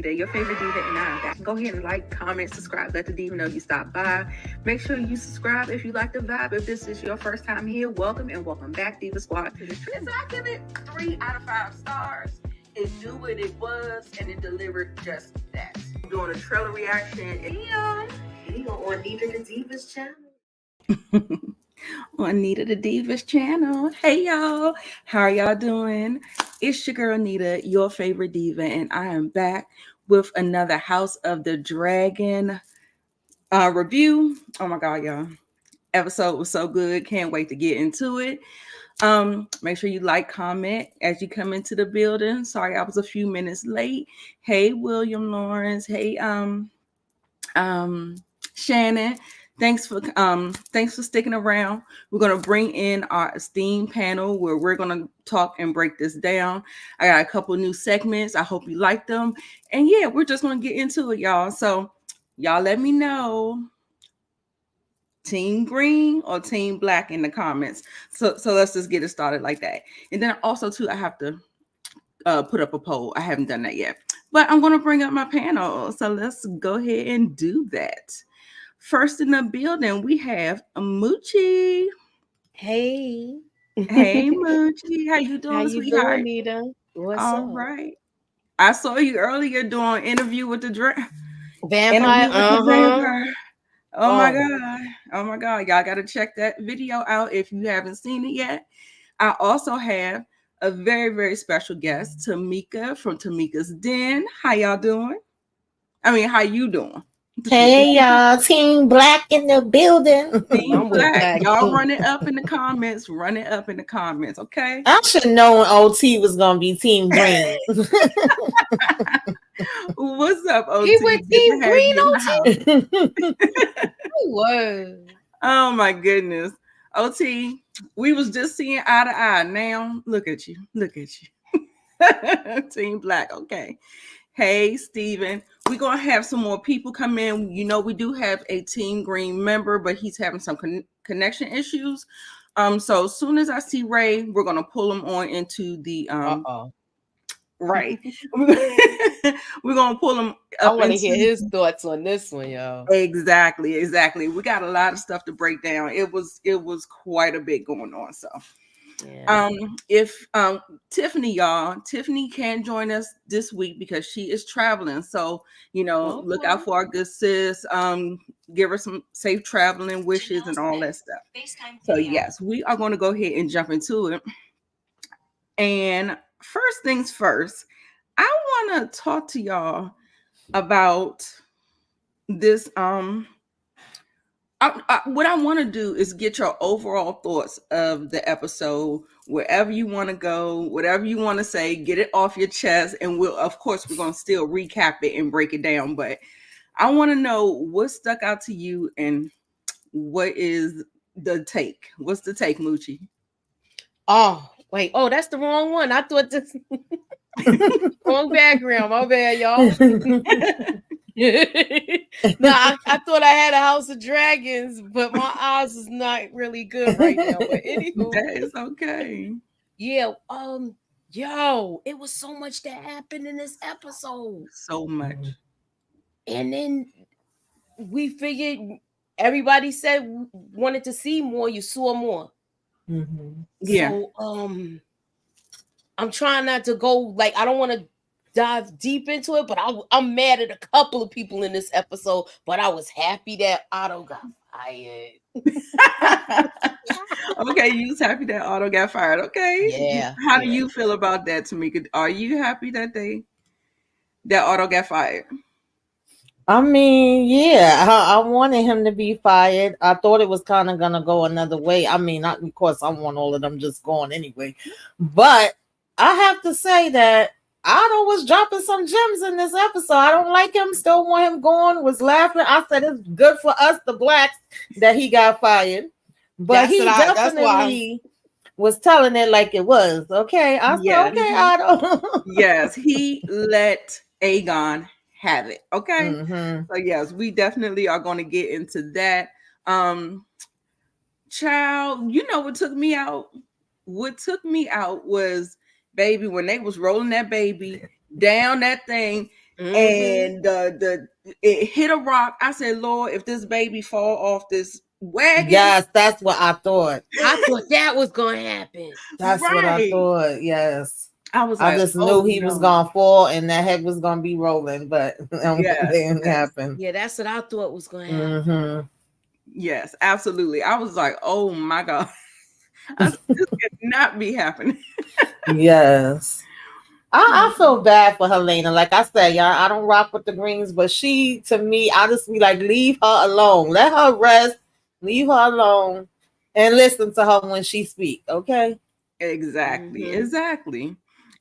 Nita, your favorite diva, and I'm back. Go ahead and like, comment, subscribe. Let the diva know you stopped by. Make sure you subscribe if you like the vibe. If this is your first time here, welcome and welcome back, Diva Squad. So I give it 3 out of 5 stars. It knew what it was, and it delivered just that. I'm doing a trailer reaction. Hey, on Nita the Divas channel. On Nita the Divas channel. Hey, y'all. How are y'all doing? It's your girl, Nita, your favorite diva, and I am back with another House of the Dragon review. Oh, my God, y'all. Episode was so good. Can't wait to get into it. Make sure you like, comment as you come into the building. Sorry, I was a few minutes late. Hey, William Lawrence. Hey, Shannon. Thanks for sticking around. We're gonna bring in our esteemed panel where we're gonna talk and break this down. I got a couple new segments. I hope you like them. And yeah, we're just gonna get into it, y'all. So y'all let me know. Team green or team black in the comments. So let's just get it started like that. And then also too, I have to put up a poll. I haven't done that yet, but I'm going to bring up my panel. So let's go ahead and do that. First in the building, we have Moochie. Hey. Hey, Moochie. How you doing, How you sweetheart? doing, Nita? What's All up? right. I saw you earlier doing interview with the Vampire. vampire. Oh my God. Y'all got to check that video out if you haven't seen it yet. I also have a very, very special guest, Tamika from Tameka's Den. How y'all doing? How you doing? Hey y'all, Team Black in the building. Team Black. Y'all run it up in the comments. Run it up in the comments, okay? I should have known OT was gonna be Team Green. What's up, OT? He went Team Green, OT? He was. Oh my goodness. OT, we was just seeing eye to eye. Now, look at you. Look at you. Team Black, okay. Hey, Steven. We're going to have some more people come in. You know, we do have a Team Green member, but he's having some connection issues. So as soon as I see Ray, we're going to pull him on into the... Right. We're going to pull him up. I want to hear his thoughts on this one, y'all. Exactly. We got a lot of stuff to break down. It was quite a bit going on. So yeah. If Tiffany can't join us this week because she is traveling. So, look out for our good sis. Give her some safe traveling wishes and all that stuff. So yes, we are going to go ahead and jump into it. And first things first, I want to talk to y'all about this. What I want to do is get your overall thoughts of the episode, wherever you want to go, whatever you want to say, get it off your chest. And we're going to still recap it and break it down. But I want to know what stuck out to you and what is the take. What's the take, Moochie? Oh, wait. Oh, that's the wrong one. I thought this wrong background. My bad, y'all. No, I thought I had a House of Dragons, but my eyes is not really good right now. But anywho, that is okay. Yeah. Yo, it was so much that happened in this episode. So much. And then we figured everybody said wanted to see more. You saw more. Mm-hmm. Yeah. So I'm trying not to go I don't want to dive deep into it, but I'm mad at a couple of people in this episode, but I was happy that Otto got fired. Okay, you was happy that Otto got fired. Okay. Yeah. How do you feel about that, Tamika? Are you happy that Otto got fired? Yeah, I wanted him to be fired. I thought it was kind of gonna go another way. Not of course I want all of them just going anyway, but I have to say that Otto was dropping some gems in this episode. I don't like him. Still want him going. Was laughing. I said it's good for us, the blacks, that he got fired. But he definitely was telling it like it was. Okay, I said okay, Otto. Yes, he let Aegon have it. Okay. Mm-hmm. So yes, we definitely are going to get into that. Child, what took me out? What took me out was, baby, when they was rolling that baby down that thing, and it hit a rock. I said, Lord, if this baby fall off this wagon. Yes, that's what I thought. I thought that was gonna happen. That's what I thought. Yes. I just knew he was gonna fall and that head was gonna be rolling, but it didn't happen. Yeah, that's what I thought was gonna happen. Mm-hmm. Yes, absolutely. I was like, oh my God. This could not be happening. Yes. I feel bad for Helaena. Like I said, y'all, I don't rock with the Greens, but she, to me, I just be like, leave her alone. Let her rest. Leave her alone. And listen to her when she speak, okay? Exactly. Exactly.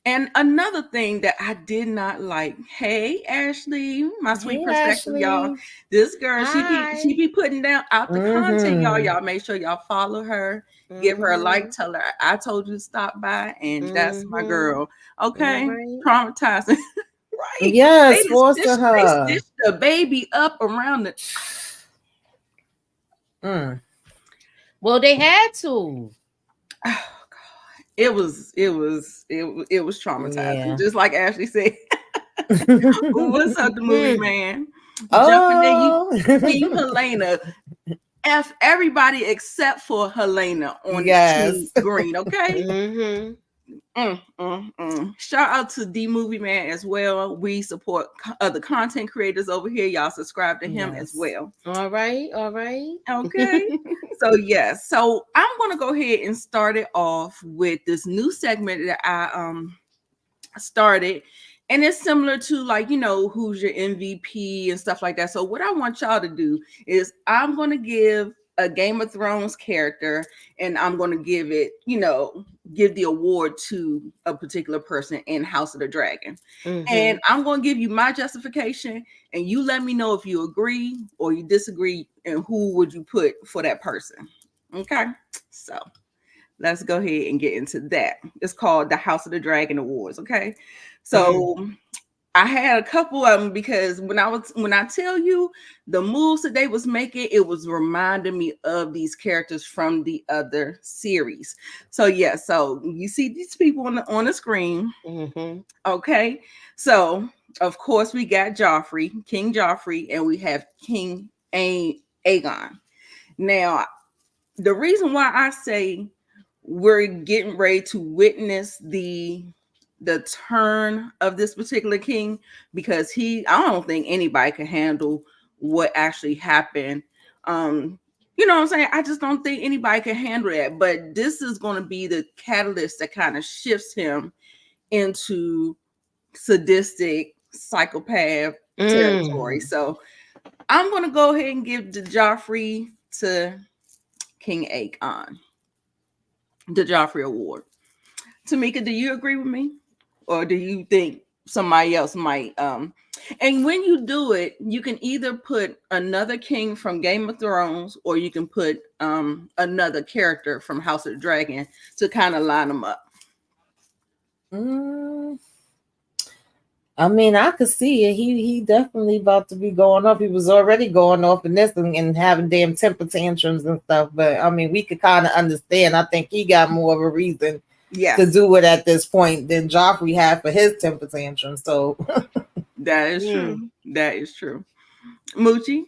And another thing that I did not like, hey Ashley, my sweet perspective, y'all. This girl, she be putting down out the content, y'all. Y'all make sure y'all follow her, give her a like, tell her I told you to stop by, and that's my girl. Okay, traumatizing. Right? Yes, forcing her. They stitched the baby up around the. Well, they had to. It was traumatizing. Yeah. Just like Ashley said. What's up, the movie man? Jumping in, you Helaena. F everybody except for Helaena on Team Green, okay? Shout out to D Movie Man as well. We support other content creators over here. Y'all subscribe to him as well. All right. Okay. So I'm gonna go ahead and start it off with this new segment that I started, and it's similar to, like, you know, who's your MVP and stuff like that. So what I want y'all to do is I'm gonna give a Game of Thrones character, and I'm going to give it, you know, give the award to a particular person in House of the Dragon. And I'm going to give you my justification, and you let me know if you agree or you disagree, and who would you put for that person. Okay, so let's go ahead and get into that. It's called the House of the Dragon Awards. Okay, so I had a couple of them, because when I tell you the moves that they was making, it was reminding me of these characters from the other series. So so you see these people on the screen. Okay, so of course we got Joffrey, King Joffrey, and we have King Aegon. Now, the reason why I say we're getting ready to witness the turn of this particular king, because I don't think anybody can handle what actually happened. You know what I'm saying? I just don't think anybody can handle that. But this is going to be the catalyst that kind of shifts him into sadistic psychopath territory. So I'm going to go ahead and give the Joffrey to King Aegon, the Joffrey Award. Tamika, do you agree with me? Or do you think somebody else might? And when you do it, you can either put another king from Game of Thrones, or you can put another character from House of the Dragon to kind of line them up. I mean, I could see it. He definitely about to be going off. He was already going off in this and having damn temper tantrums and stuff. But I mean, we could kind of understand. I think he got more of a reason to do it at this point than Joffrey had for his temper tantrum. So that is true. That is true. Moochie?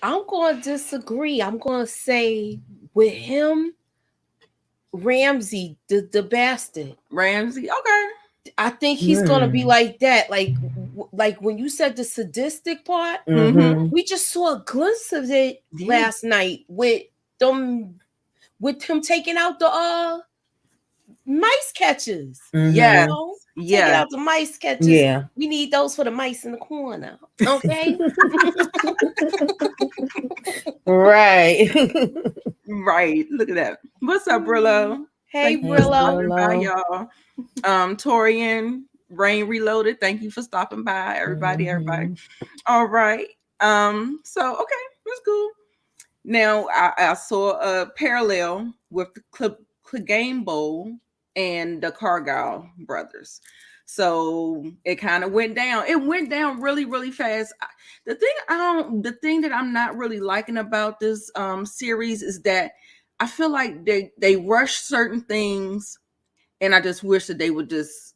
I'm going to disagree. I'm going to say with him, Ramsay, the bastard. Ramsay, okay. I think he's going to be like that. Like when you said the sadistic part, we just saw a glimpse of it last night with him taking out the mice catchers. Yeah. You know? Taking out the mice catchers. Yeah. We need those for the mice in the corner. Okay. Right. Right. Look at that. What's up, Brillo? Hey, Brillo. Bye, y'all. Torian, Rain Reloaded. Thank you for stopping by, everybody. All right. So okay, that's cool. Now I saw a parallel with the Clegane Bowl and the Cargyle brothers. So it kind of went down. It went down really, really fast. The thing that I'm not really liking about this series is that I feel like they rush certain things, and I just wish that they would just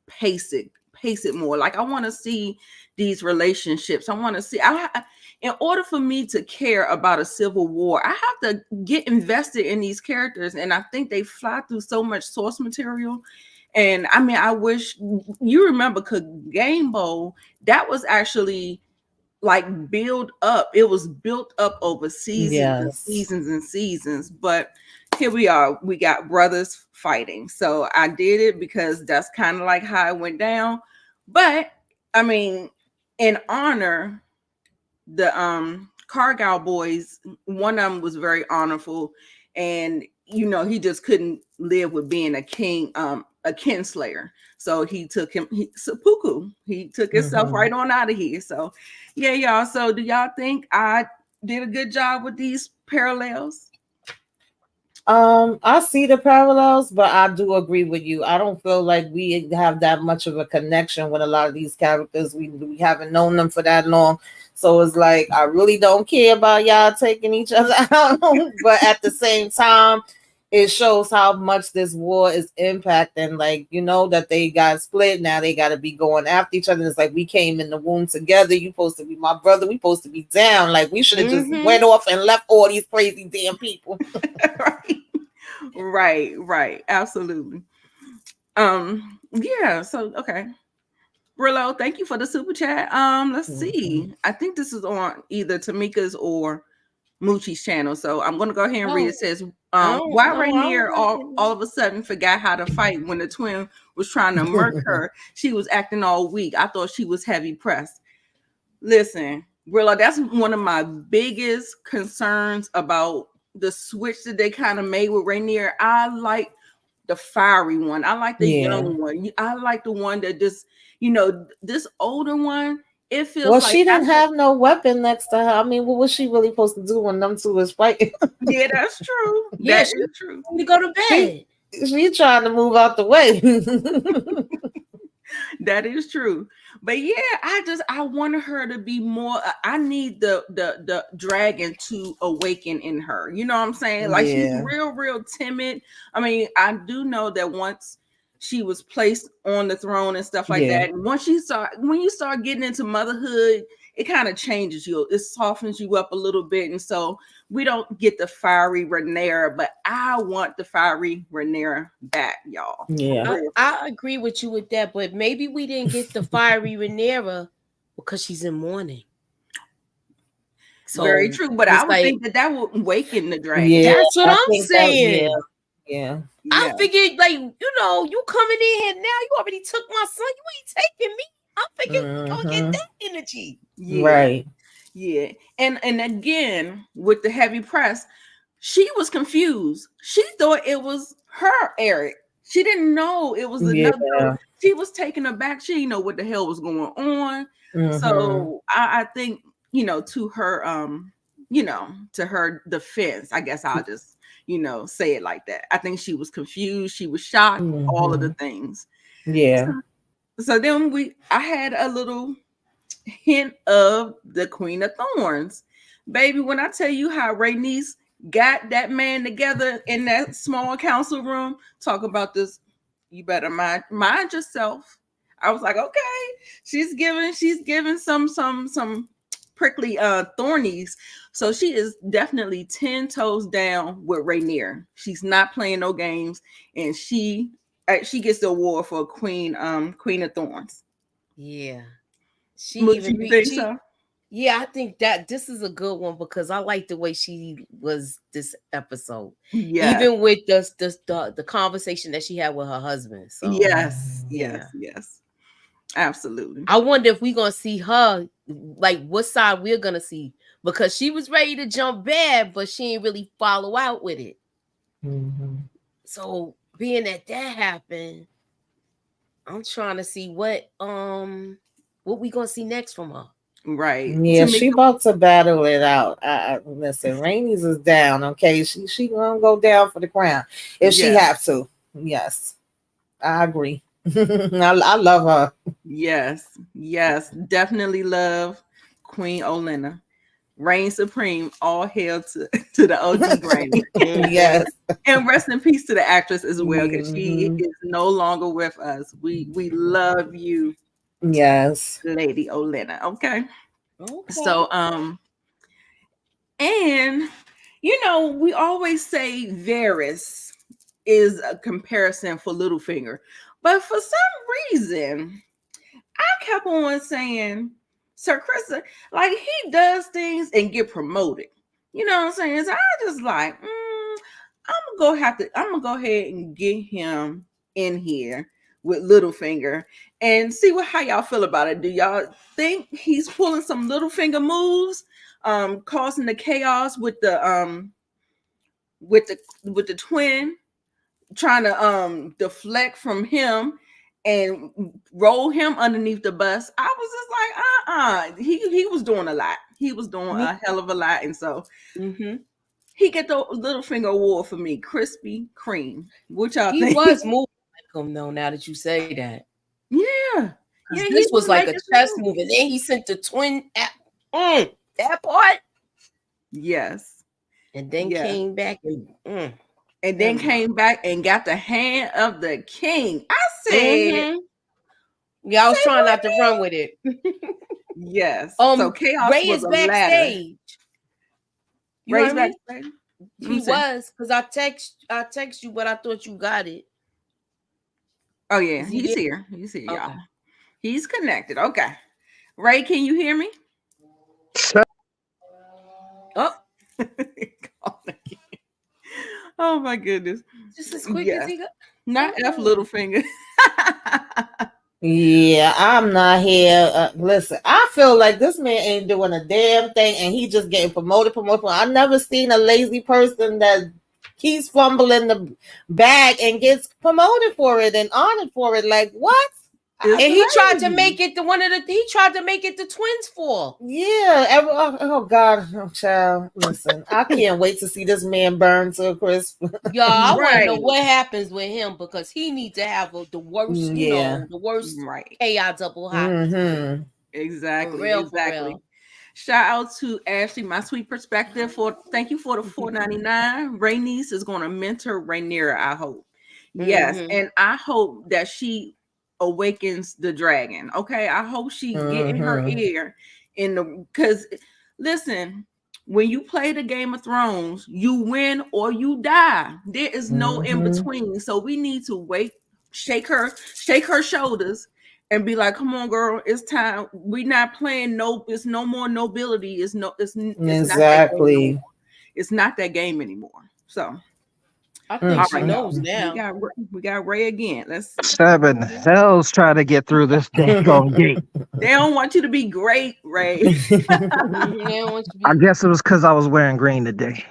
pace it pace it more. Like I want to see these relationships. I want to see. In order for me to care about a civil war, I have to get invested in these characters, and I think they fly through so much source material. And I mean, I wish you remember, because Game Bowl, that was actually like build up. It was built up over seasons and seasons and seasons. But here we are. We got brothers fighting. So I did it because that's kind of like how it went down. But I mean, in honor, the Cargill boys, one of them was very honorable, and he just couldn't live with being a king, a kinslayer. So he took seppuku. He took himself right on out of here. So yeah, y'all. So do y'all think I did a good job with these parallels? I see the parallels, but I do agree with you. I don't feel like we have that much of a connection with a lot of these characters. We haven't known them for that long. So it's like, I really don't care about y'all taking each other out. But at the same time, it shows how much this war is impacting, like, that they got split. Now they got to be going after each other. It's like, we came in the womb together. You supposed to be my brother. We supposed to be down. Like, we should have just went off and left all these crazy damn people. Right. Absolutely. Yeah. So, okay. Brillo, thank you for the super chat. Let's see. I think this is on either Tamika's or Moochie's channel. So I'm going to go ahead and read. It says, why Rhaenyra all of a sudden forgot how to fight when the twin was trying to murk her? She was acting all weak. I thought she was heavy pressed. Listen, Brillo, that's one of my biggest concerns about the switch that they kind of made with Rhaenyra. I like the fiery one. I like the young one. I like the one that just, this older one, it feels like she didn't have no weapon next to her. I mean, what was she really supposed to do when them two was fighting? Yeah, that's true. That is true. To go to bed. She trying to move out the way. That is true. But yeah, I wanted her to be more. I need the dragon to awaken in her. You know what I'm saying? Like, she's real timid. I mean, I do know that once she was placed on the throne and stuff like that, and when you start getting into motherhood, it kind of changes you. It softens you up a little bit. And so we don't get the fiery Rhaenyra, but I want the fiery Rhaenyra back, y'all. Yeah. I agree with you with that, but maybe we didn't get the fiery Rhaenyra because she's in mourning. So very true, but I would think that would awaken the dragon. Yeah, that's what I'm saying. Yeah. I figured, like, you coming in here now, you already took my son, you ain't taking me. I figured go get that energy. Right. Yeah. And again, with the heavy press, she was confused. She thought it was her Eric. She didn't know it was another. She was taken aback. She didn't know what the hell was going on. So I think, to her to her defense, I guess I'll just say it like that. I think she was confused. She was shocked. All of the things. Yeah. So then I had a little hint of the Queen of Thorns. Baby, when I tell you how Rhaenys got that man together in that small council room, talk about this, you better mind yourself. I was like, okay, she's giving some prickly thornies. So she is definitely 10 toes down with Rhaenyra. She's not playing no games, and she gets the award for Queen of Thorns. Yeah. Yeah, I think that this is a good one because I like the way she was this episode. Yeah. Even with the conversation that she had with her husband. So yes. Absolutely. I wonder if we're gonna see her, like what side we're gonna see, because she was ready to jump bad, but she didn't really follow out with it. So being that happened, I'm trying to see what we gonna see next from her. Right. Yeah, she about to battle it out. Listen, Rhaenys is down. Okay, she gonna go down for the crown if she have to. Yes, I agree. I love her. Yes, definitely love Queen Olenna. Reign supreme. All hail to the OG Granny. Yes, and rest in peace to the actress as well, because she is no longer with us. We love you. Yes. Lady Olenna. Okay. Okay. So and we always say Varys is a comparison for Littlefinger, but for some reason I kept on saying Sir Chris, like he does things and get promoted. You know what I'm saying? So I just like, I'm gonna go ahead and get him in here with Littlefinger and see how y'all feel about it. Do y'all think he's pulling some Littlefinger moves, causing the chaos with the twin, trying to deflect from him and roll him underneath the bus? I was just like, he was doing a lot. He was doing a hell of a lot, and so he get the Littlefinger award for me. Krispy Kreme. What y'all think? He was moving like him though. Now that you say that, yeah. This was like a chess move, and then he sent the twin at that part. Yes, and then came back and then came back and got the hand of the king. I said, yeah, I was trying not to run with it. Yes. So chaos Ray was is backstage. Ray's backstage. He was, because I text you, but I thought you got it. Oh yeah, he's here. He's here, y'all. He's connected. Okay. Ray, can you hear me? Oh. Oh my goodness. Just as quick as he got. Not F Littlefinger. Yeah, I'm not here. Listen, I feel like this man ain't doing a damn thing, and he just getting promoted. I never seen a lazy person that keeps fumbling the bag and gets promoted for it and honored for it. Like what? And he tried to make it the twins for. Yeah. Oh God, child. Listen, I can't wait to see this man burn to a crisp. Y'all, I want to know what happens with him, because he needs to have the worst, the worst chaos double hot. Exactly. Exactly. Shout out to Ashley, my sweet perspective. Thank you for the $4.99. Rhaeneyra is going to mentor Rhaenyra, I hope. Yes, and I hope that she awakens the dragon. Okay, I hope she get in her ear because listen, when you play the Game of Thrones, you win or you die. There is no in between. So we need to wait, shake her shoulders and be like, come on, girl, it's time. We're not playing it's no more nobility. It's exactly. It's not that game anymore. So I think she knows now. We got Ray again. Let's 7 hells trying to get through this dang gate. They don't want you to be great, Ray. I guess it was because I was wearing green today.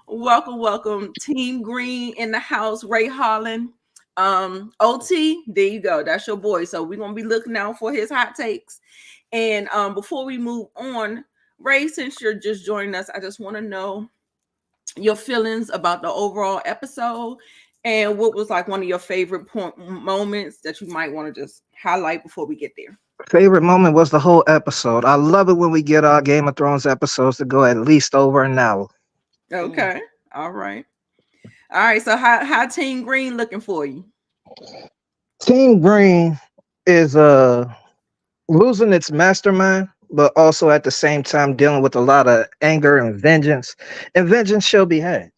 Welcome, Team Green in the house. Ray Holland, OT. There you go. That's your boy. So we're gonna be looking out for his hot takes. And before we move on, Ray, since you're just joining us, I just want to know your feelings about the overall episode and what was like one of your favorite moments that you might want to just highlight before we get there. Favorite moment was the whole episode. I love it when we get our Game of Thrones episodes to go at least over an hour. Okay. All right. So how Team Green looking for you? Team Green is losing its mastermind, but also at the same time dealing with a lot of anger and vengeance. And vengeance shall be had.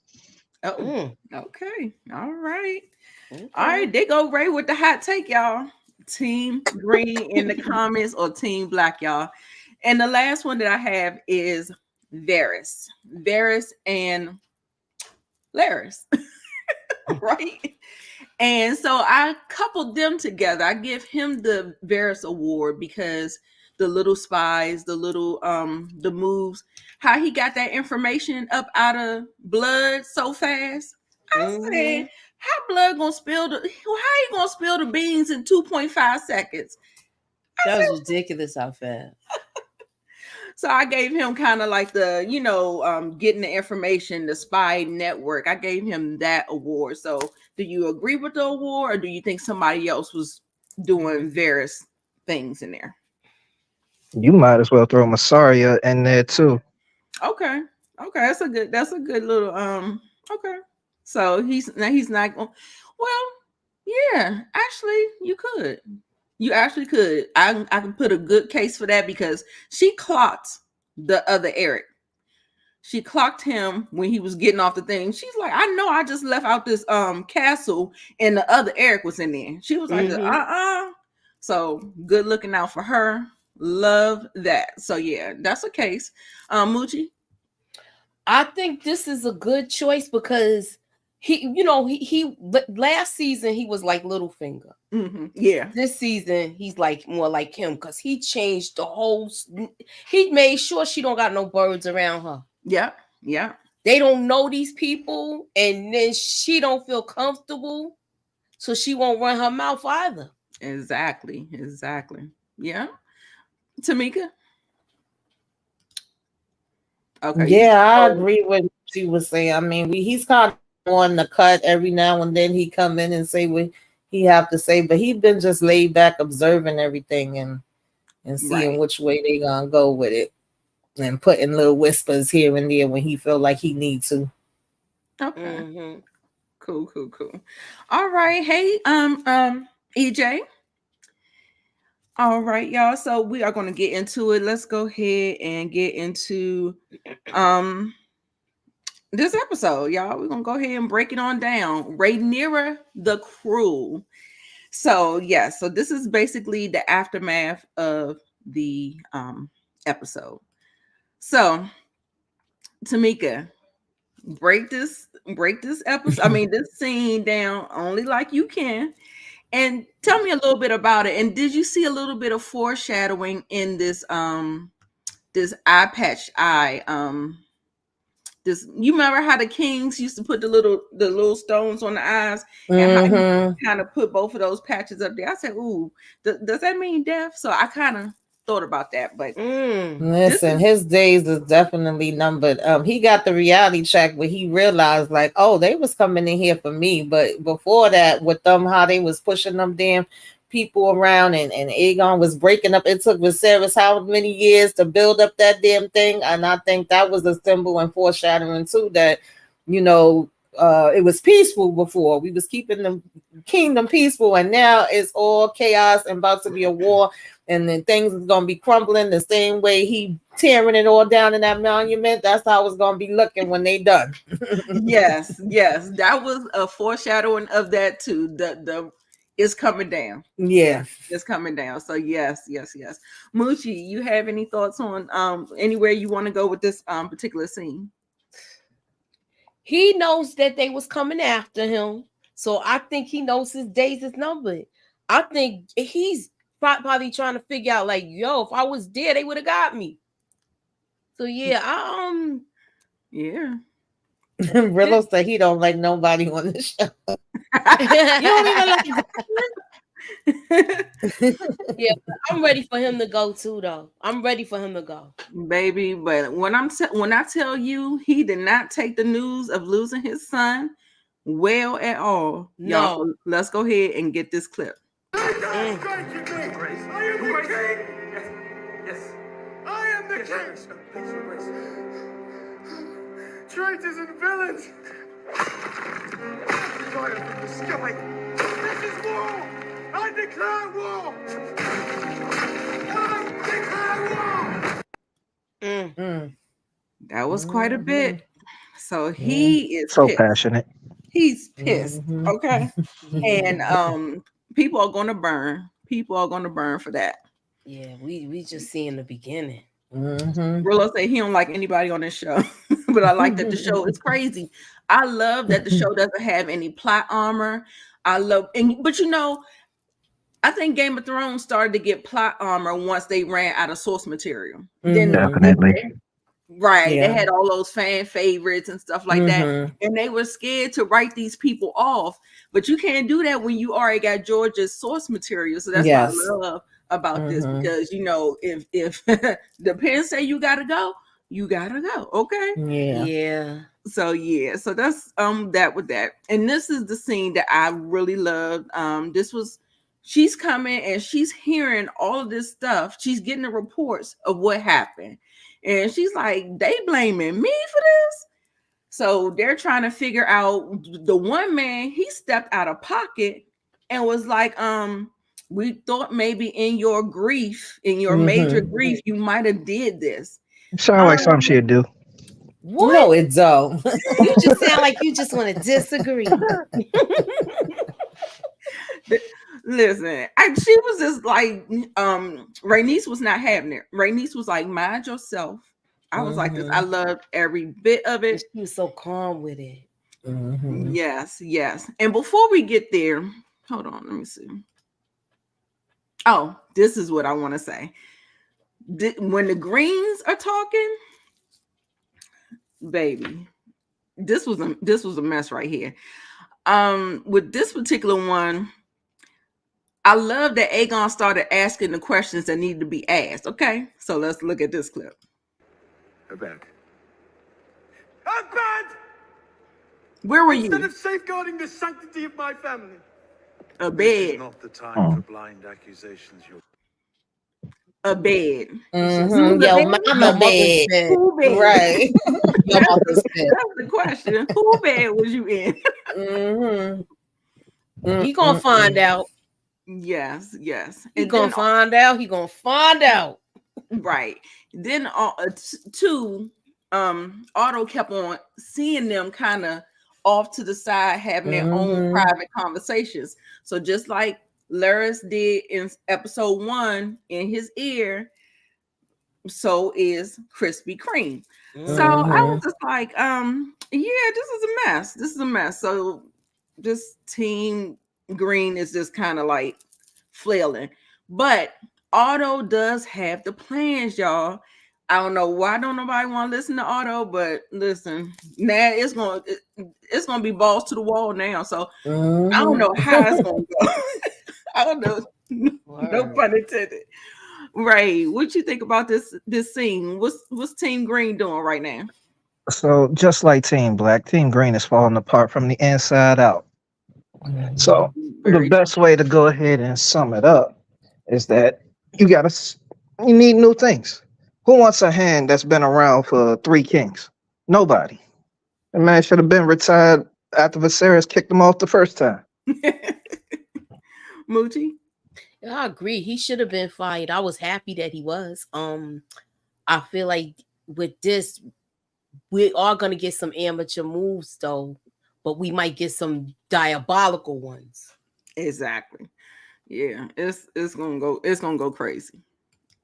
Oh, okay. All right. Okay. All right. There go Ray with the hot take, y'all. Team Green in the comments or Team Black, y'all. And the last one that I have is Varys and Larys. Right? And so I coupled them together. I give him the Varys award because the little spies, the little the moves, how he got that information up out of blood so fast. I said, how he gonna spill the beans in 2.5 seconds? That was ridiculous how fast. So I gave him kind of like the, getting the information, the spy network. I gave him that award. So do you agree with the award, or do you think somebody else was doing various things in there? You might as well throw Massaria in there too. Okay. That's a good little okay. So he's not going. Well, yeah, Yeah, actually, you could. You actually could. I can put a good case for that because she clocked the other Eric. She clocked him when he was getting off the thing. She's like, I know I just left out this castle and the other Eric was in there. She was like, So good looking out for her. Love that. So yeah, that's a case. Moochie. I think this is a good choice because he last season he was like Littlefinger. Yeah. This season he's like more like him because he changed the whole. He made sure she don't got no birds around her. Yeah. Yeah. They don't know these people, and then she don't feel comfortable, so she won't run her mouth either. Exactly. Yeah. Tamika. Okay. Yeah, I agree with what she was saying. I mean, he's kind of on the cut every now and then. He come in and say what he have to say, but he's been just laid back observing everything and seeing which way they gonna go with it, and putting little whispers here and there when he feel like he needs to. Okay. Cool. All right. Hey, EJ. All right, y'all. So we are going to get into it. Let's go ahead and get into this episode, y'all. We're going to go ahead and break it on down. Rhaeneyra the Cruel. So, yeah, so this is basically the aftermath of the episode. So, Tamika, break this episode. I mean, this scene down only like you can. And tell me a little bit about it. And did you see a little bit of foreshadowing in this this eye patch eye? This, you remember how the kings used to put the little stones on the eyes, and how you kind of put both of those patches up there? I said, "Ooh, does that mean death?" So I kind of thought about that. But listen, his days is definitely numbered. He got the reality check where he realized, like, oh, they was coming in here for me. But before that, with them, how they was pushing them damn people around, and Aegon was breaking up. It took Viserys how many years to build up that damn thing, and I think that was a symbol and foreshadowing too that, you know, it was peaceful before. We was keeping the kingdom peaceful, and now it's all chaos and about to be a war, and then things is gonna be crumbling the same way he tearing it all down in that monument. That's how it's gonna be looking when they done. yes, that was a foreshadowing of that too. The it's coming down. Yeah, it's coming down. So yes. Moochie, you have any thoughts on anywhere you want to go with this particular scene? He knows that they was coming after him, so I think he knows his days is numbered. I think he's probably trying to figure out, like, yo, if I was dead, they would have got me. So yeah, Rillo said he don't like nobody on the show. You don't even like. Yeah, I'm ready for him to go too, though. I'm ready for him to go, baby. But when I tell you, he did not take the news of losing his son well at all. No. Y'all, so let's go ahead and get this clip. I am the king. Yes. I am the king. Traitors and villains. Fire from the sky. This is war. I declare war. That was quite a bit. So he is so pissed. Passionate. He's pissed. Okay. And people are gonna burn. People are gonna burn for that. Yeah, we just see in the beginning. Rillo say he don't like anybody on this show, but I like that the show is crazy. I love that the show doesn't have any plot armor. But you know, I think Game of Thrones started to get plot armor once they ran out of source material. Then definitely. They had all those fan favorites and stuff like that, and they were scared to write these people off. But you can't do that when you already got George's source material. So that's what I love about this, because you know, if the pen say you gotta go, you gotta go. Okay. Yeah. So that's that with that. And this is the scene that I really loved. She's coming and she's hearing all of this stuff. She's getting the reports of what happened. And she's like, they blaming me for this. So they're trying to figure out the one man, he stepped out of pocket and was like, we thought maybe in your grief, in your major Mhm. grief, you might have did this. Sound like something Um, she'd do. What? No, it don't. You just sound like you just want to disagree. Listen, she was just like, Rhaeneyra was not having it. Rhaeneyra was like, mind yourself. I was like this. I loved every bit of it. She was so calm with it. Mhm. Yes, yes. And before we get there, hold on, let me see. Oh, this is what I want to say. When the Greens are talking, baby, this was a mess right here. With this particular one, I love that Aegon started asking the questions that needed to be asked. Okay, so let's look at this clip. Abed. Abed! Where were Instead you? of safeguarding the sanctity of my family. A This is bed. not the time for blind accusations. A bed. Mhm. Yo, mama Your mother's bed. bed. Who bed? Right. Your mother's bed. That's the question. Who bed was you in? Mhm. He gonna find out. Yes, yes. He And gonna then find out. He gonna find out. right. Then two, Otto kept on seeing them kind of off to the side having their own Mhm. private conversations. So just like Laris did in episode 1 in his ear, so is Krispy Kreme. So I was Mhm. just like, yeah, this is a mess. This is a mess. So this team Green is just kind of like flailing. But Otto does have the plans, y'all. I don't know why don't nobody want to listen to Otto, but listen, now it's gonna be balls to the wall now. So I don't know how it's gonna go. I don't know. No pun intended. Ray, what you think about this scene? What's Team Green doing right now? So just like Team Black, Team Green is falling apart from the inside out. So the Very best way to go ahead and sum it up is that you need new things. Who wants a hand that's been around for 3 kings? Nobody. The man should have been retired after Viserys kicked him off the first time. Moochie? I agree. He should have been fired. I was happy that he was. I feel like with this, we are gonna get some amateur moves though, but we might get some diabolical ones. Exactly. Yeah, it's gonna go crazy.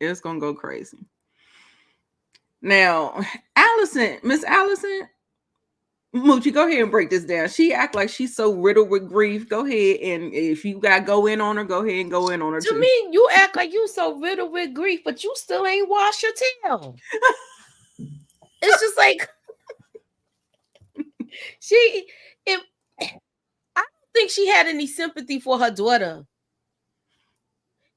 It's gonna go crazy. Now, Miss Alicent, Moochie, go ahead and break this down. She act like she's so riddled with grief. Go ahead, and if you got to go in on her, go ahead and go in on her To too. me, you act like you so riddled with grief, but you still ain't wash your tail. It's just like I don't think she had any sympathy for her daughter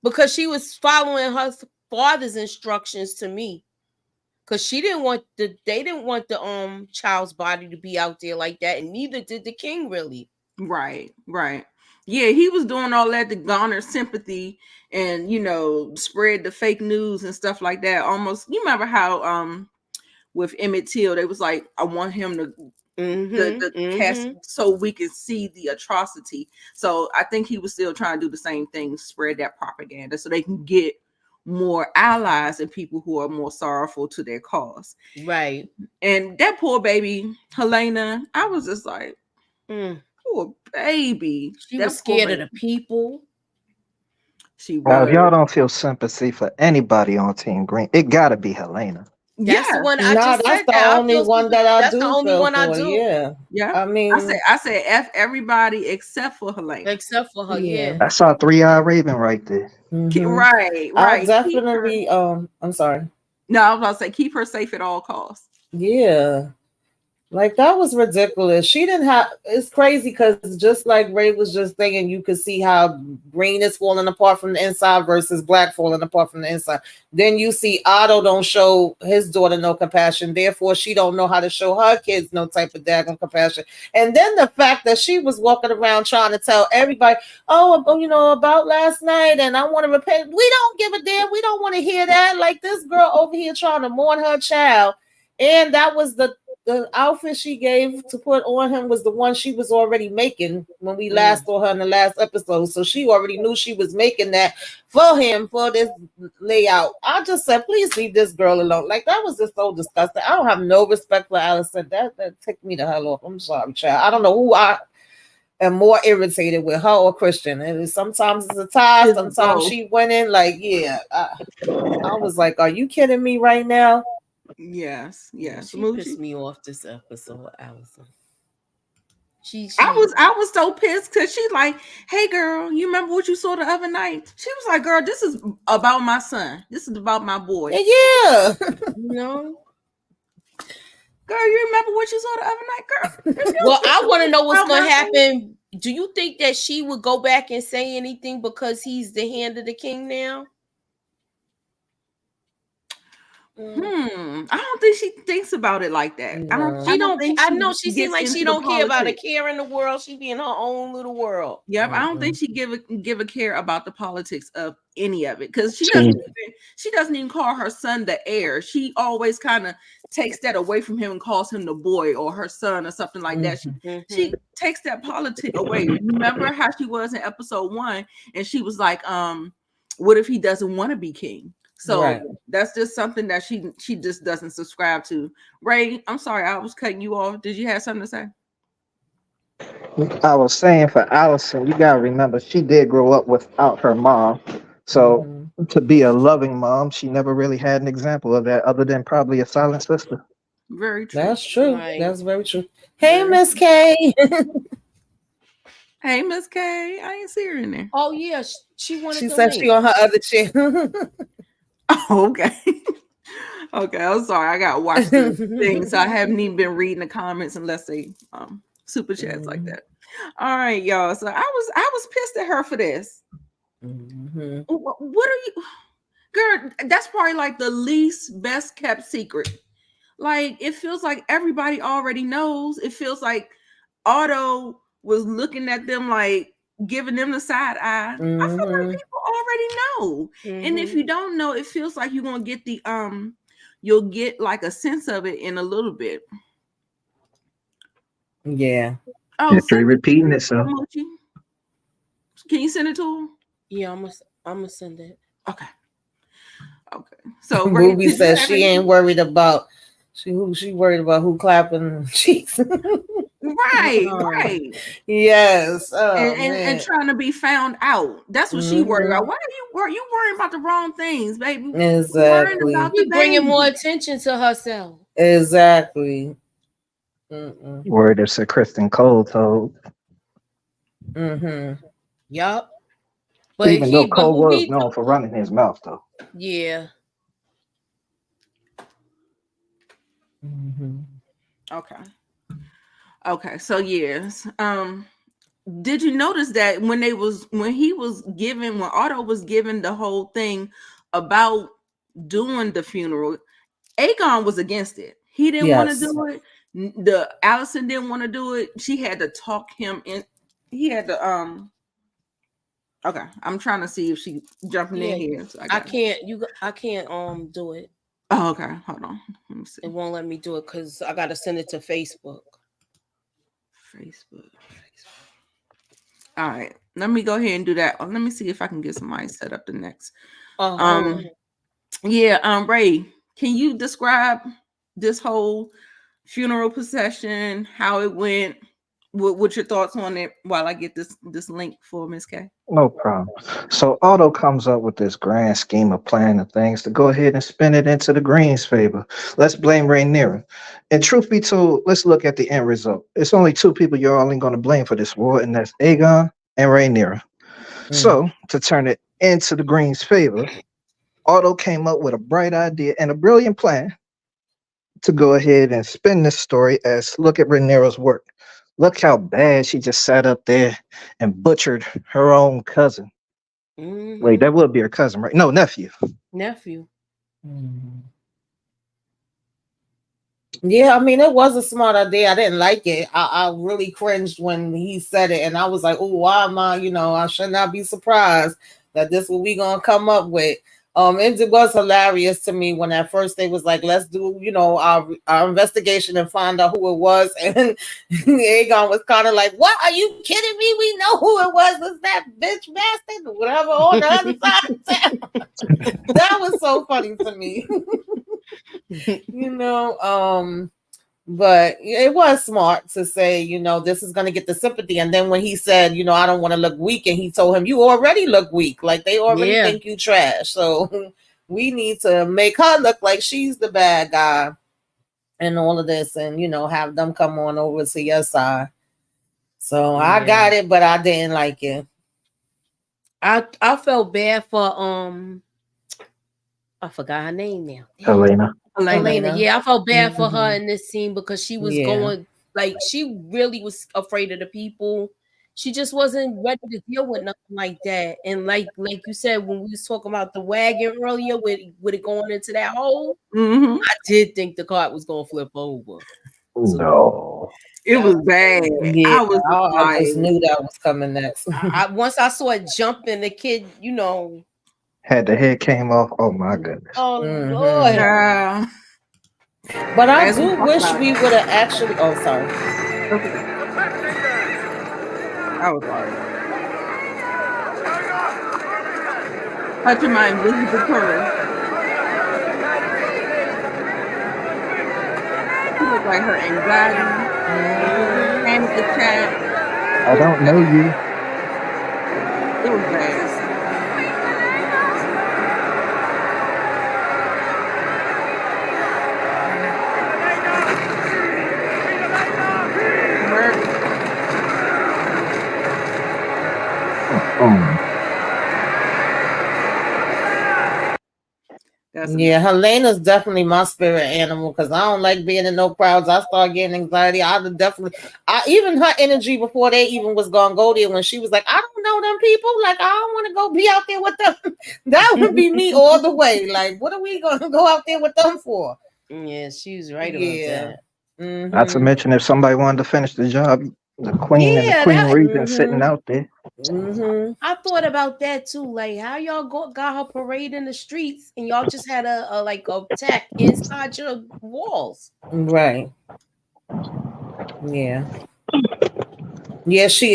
because she was following her father's instructions to me. Because they didn't want the child's body to be out there like that, and neither did the king really. Right. Yeah, he was doing all that to garner sympathy and spread the fake news and stuff like that. Almost, you remember how with Emmett Till, they was like, I want him to the cast so we can see the atrocity. So I think he was still trying to do the same thing, spread that propaganda so they can get more allies and people who are more sorrowful to their cause. Right. And that poor baby, Helena, I was just like, poor baby. She was scared of the people. She Now, was. if y'all don't feel sympathy for anybody on Team Green, it gotta be Helena. That's the one I No, just that's said. the only one that I do. That's the only feel one I for, do. Yeah. Yeah. I mean, I said F everybody except for Helena. Except for her, yeah. That's our 3-eyed raven right there. Right. I'll definitely. I'm sorry. No, I was about to say keep her safe at all costs. Yeah. Like that was ridiculous. She didn't have. It's crazy because just like Ray was just thinking, you could see how Green is falling apart from the inside versus Black falling apart from the inside. Then you see Otto don't show his daughter no compassion, therefore she don't know how to show her kids no type of daggone compassion. And then the fact that she was walking around trying to tell everybody, about last night, and I want to repent. We don't give a damn. We don't want to hear that. Like this girl over here trying to mourn her child, and that was the the outfit she gave to put on him was the one she was already making when we last saw her in the last episode. So she already knew she was making that for him for this layout. I just said, please leave this girl alone. Like, that was just so disgusting. I don't have no respect for Alicent. That ticked me the hell off. I'm sorry, child. I don't know who I am more irritated with, her or Christian. And sometimes it's a tie, sometimes she went in. Like, yeah. I was like, are you kidding me right now? Yes. She pissed me off this episode, Allison. I was so pissed because she's like, hey girl, you remember what you saw the other night? She was like, girl, this is about my son. This is about my boy. Yeah. No. Girl, you remember what you saw the other night, girl? Well, I want to know what's going to happen. Do you think that she would go back and say anything because he's the hand of the king now? I don't think she thinks about it like that. No. I know she seems like she don't care about a care in the world. She be in her own little world. Yep, I don't think she give a care about the politics of any of it because she doesn't even call her son the heir. She always kind of takes that away from him and calls him the boy or her son or something like that. She takes that politic away. Remember how she was in episode 1 and she was like, what if he doesn't want to be king? So that's just something that she just doesn't subscribe to. Ray, I'm sorry, I was cutting you off. Did you have something to say? I was saying for Allison, you gotta remember she did grow up without her mom. So to be a loving mom, she never really had an example of that other than probably a silent sister. Very true. That's true. Right. That's very true. Hey, Miss K. Hey, Miss K. I ain't see her in there. Oh yeah, she wanted. She said she on her other chair. Oh, okay. Okay, I'm sorry. I gotta watch these things. So I haven't even been reading the comments unless they super chats like that. All right, y'all. So I was pissed at her for this. What are you, girl? That's probably like the least best kept secret. Like, it feels like everybody already knows. It feels like Otto was looking at them like giving them the side eye. I feel like people already know. And if you don't know, it feels like you're gonna get the you'll get like a sense of it in a little bit. Yeah. Oh, history repeating itself. Can you send it to him? Yeah, I'm gonna send it. Okay. So Ruby says she ain't worried about she worried about who clapping cheeks. Right. Yes. And trying to be found out. That's what she worried about. Why are you worrying about the wrong things, baby? Exactly. She's bringing more attention to herself. Exactly. Word of Sir Kristen Cole told. Yup. But even though Cole was known for running his mouth, though. Yeah. Okay. So yes. Did you notice that when Otto was given the whole thing about doing the funeral, Aegon was against it. He didn't want to do it. Alicent didn't want to do it. She had to talk him in. He had to Okay, I'm trying to see if she jumping in here. So I can't do it. Oh, okay. Hold on. Let me see. It won't let me do it because I gotta send it to Facebook. All right. Let me go ahead and do that. Let me see if I can get somebody set up the next. Ray, can you describe this whole funeral procession, how it went? What's your thoughts on it while I get this link for Miss K? No problem. So Otto comes up with this grand scheme of plan of things to go ahead and spin it into the Greens' favor. Let's blame Rhaenyra. And truth be told, let's look at the end result. It's only two people you're only going to blame for this war, and that's Aegon and Rhaenyra. So to turn it into the Greens' favor, Otto came up with a bright idea and a brilliant plan to go ahead and spin this story as look at Rhaenyra's work. Look how bad she just sat up there and butchered her own cousin. Wait, that would be her cousin, right? No, nephew. Yeah, I mean, it was a smart idea. I didn't like it. I really cringed when he said it, and I was like, oh, why am I, I should not be surprised that this is what we gonna come up with. It was hilarious to me when at first they was like, let's do, our investigation and find out who it was. And Aegon was kind of like, what? Are you kidding me? We know who it was. It's that bitch bastard or whatever on the other side of town. That was so funny to me. But it was smart to say, this is going to get the sympathy. And then when he said, I don't want to look weak, and he told him, you already look weak. Like, they already think you trash. So we need to make her look like she's the bad guy and all of this, and, have them come on over to your side. So I got it, but I didn't like it. I felt bad for, I forgot her name now. Helena. Yeah, I felt bad for her in this scene because she was going, like, she really was afraid of the people. She just wasn't ready to deal with nothing like that. And like you said, when we was talking about the wagon earlier with it going into that hole, I did think the cart was going to flip over. No. It was bad. Yeah, I just knew that was coming next. Once I saw it jumping, the kid, had the head came off. Oh my goodness. Oh Lord. Yeah. But I do wish we would have actually. Oh, sorry. I was hard. Touching my invisible curve. She looked like her anxiety. Panic attack. I don't know you. It was bad. Yeah, Helena's definitely my spirit animal because I don't like being in no crowds. I start getting anxiety. Even her energy before they even was gonna go there when she was like, I don't know them people. Like, I don't want to go be out there with them. That would be me all the way. Like, what are we gonna go out there with them for? Yeah, she was right about that. Not to mention, if somebody wanted to finish the job, the queen and the queen regent sitting out there. I thought about that too. Like, how y'all got her parade in the streets, and y'all just had a attack inside your walls, right? Yeah.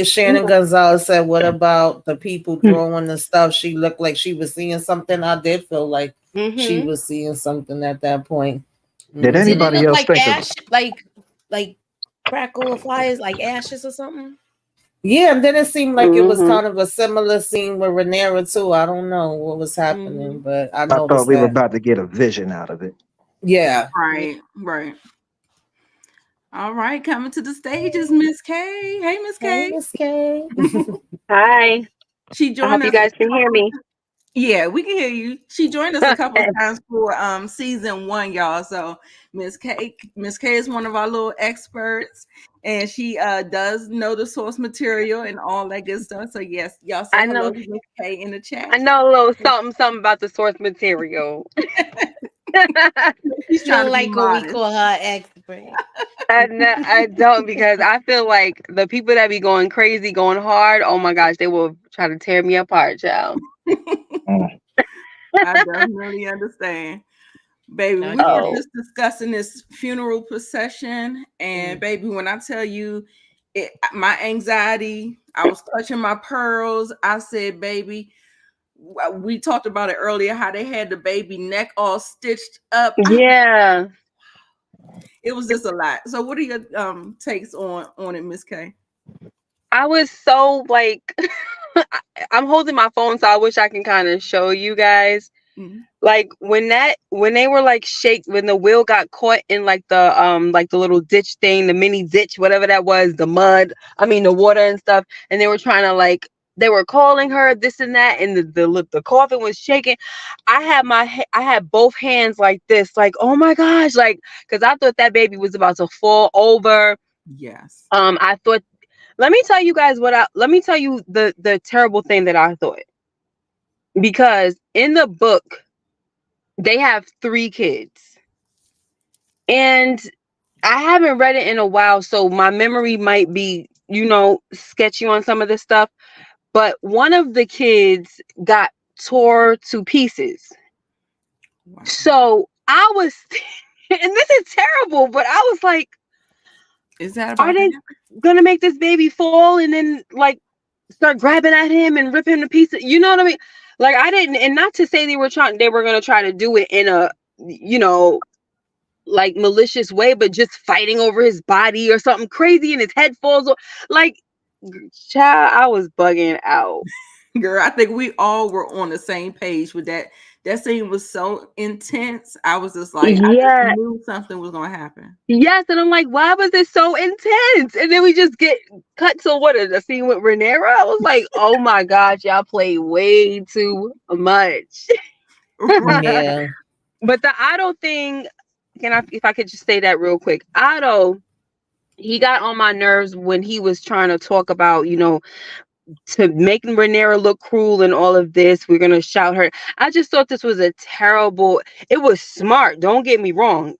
Shannon Gonzalez said, "What about the people throwing the stuff? She looked like she was seeing something. I did feel like she was seeing something at that point. Did anybody else think like crackle of fires, like ashes or something?" Yeah, and then it seemed like it was kind of a similar scene with Rhaenyra too. I don't know what was happening, but I thought we were about to get a vision out of it. Yeah. Right. All right, coming to the stage is Miss K. Hey, Miss K. Hey, Miss K. Hi. She joined I hope us. you guys can hear me. Yeah, we can hear you. She joined us a couple of times for season 1, y'all. So Miss K is one of our little experts, and she does know the source material and all that good stuff. So yes, y'all say hello to Miss K in the chat. I know a little something about the source material. She's trying to like what we call her expert. I don't, because I feel like the people that be going crazy, going hard, oh my gosh, they will try to tear me apart, child. I definitely understand. Baby, we were just discussing this funeral procession, and baby, when I tell you my anxiety, I was clutching my pearls. I said, baby, we talked about it earlier, how they had the baby neck all stitched up. Yeah. It was just a lot. So what are your takes on it, Miss K? I was so like, I'm holding my phone, so I wish I can kind of show you guys. Like when they were like when the wheel got caught in like the little ditch thing, the mini ditch, whatever that was, the water and stuff, and they were trying to they were calling her this and that, and the coffin was shaking. I had both hands like this, like, oh my gosh, like, because I thought that baby was about to fall over. Yes. I thought. Let me tell you guys the terrible thing that I thought. Because in the book, they have 3 kids. And I haven't read it in a while, so my memory might be, sketchy on some of this stuff. But one of the kids got tore to pieces. Wow. So I was, and this is terrible, but I was like, Is that about are they gonna make this baby fall and then like start grabbing at him and rip him to pieces? You know what I mean? Like I didn't, and not to say they were gonna try to do it in a, like malicious way, but just fighting over his body or something crazy and his head falls. Like, child, I was bugging out. Girl, I think we all were on the same page with that. That scene was so intense. I was just like, I just knew something was gonna happen. Yes, and I'm like, why was it so intense? And then we just get cut to the scene with Rhaenyra. I was like, oh my gosh, y'all play way too much. Yeah. But the Otto thing, if I could just say that real quick, Otto, he got on my nerves when he was trying to talk about, to make Rhaenyra look cruel and all of this. We're gonna shout her. I just thought this was it was smart, don't get me wrong,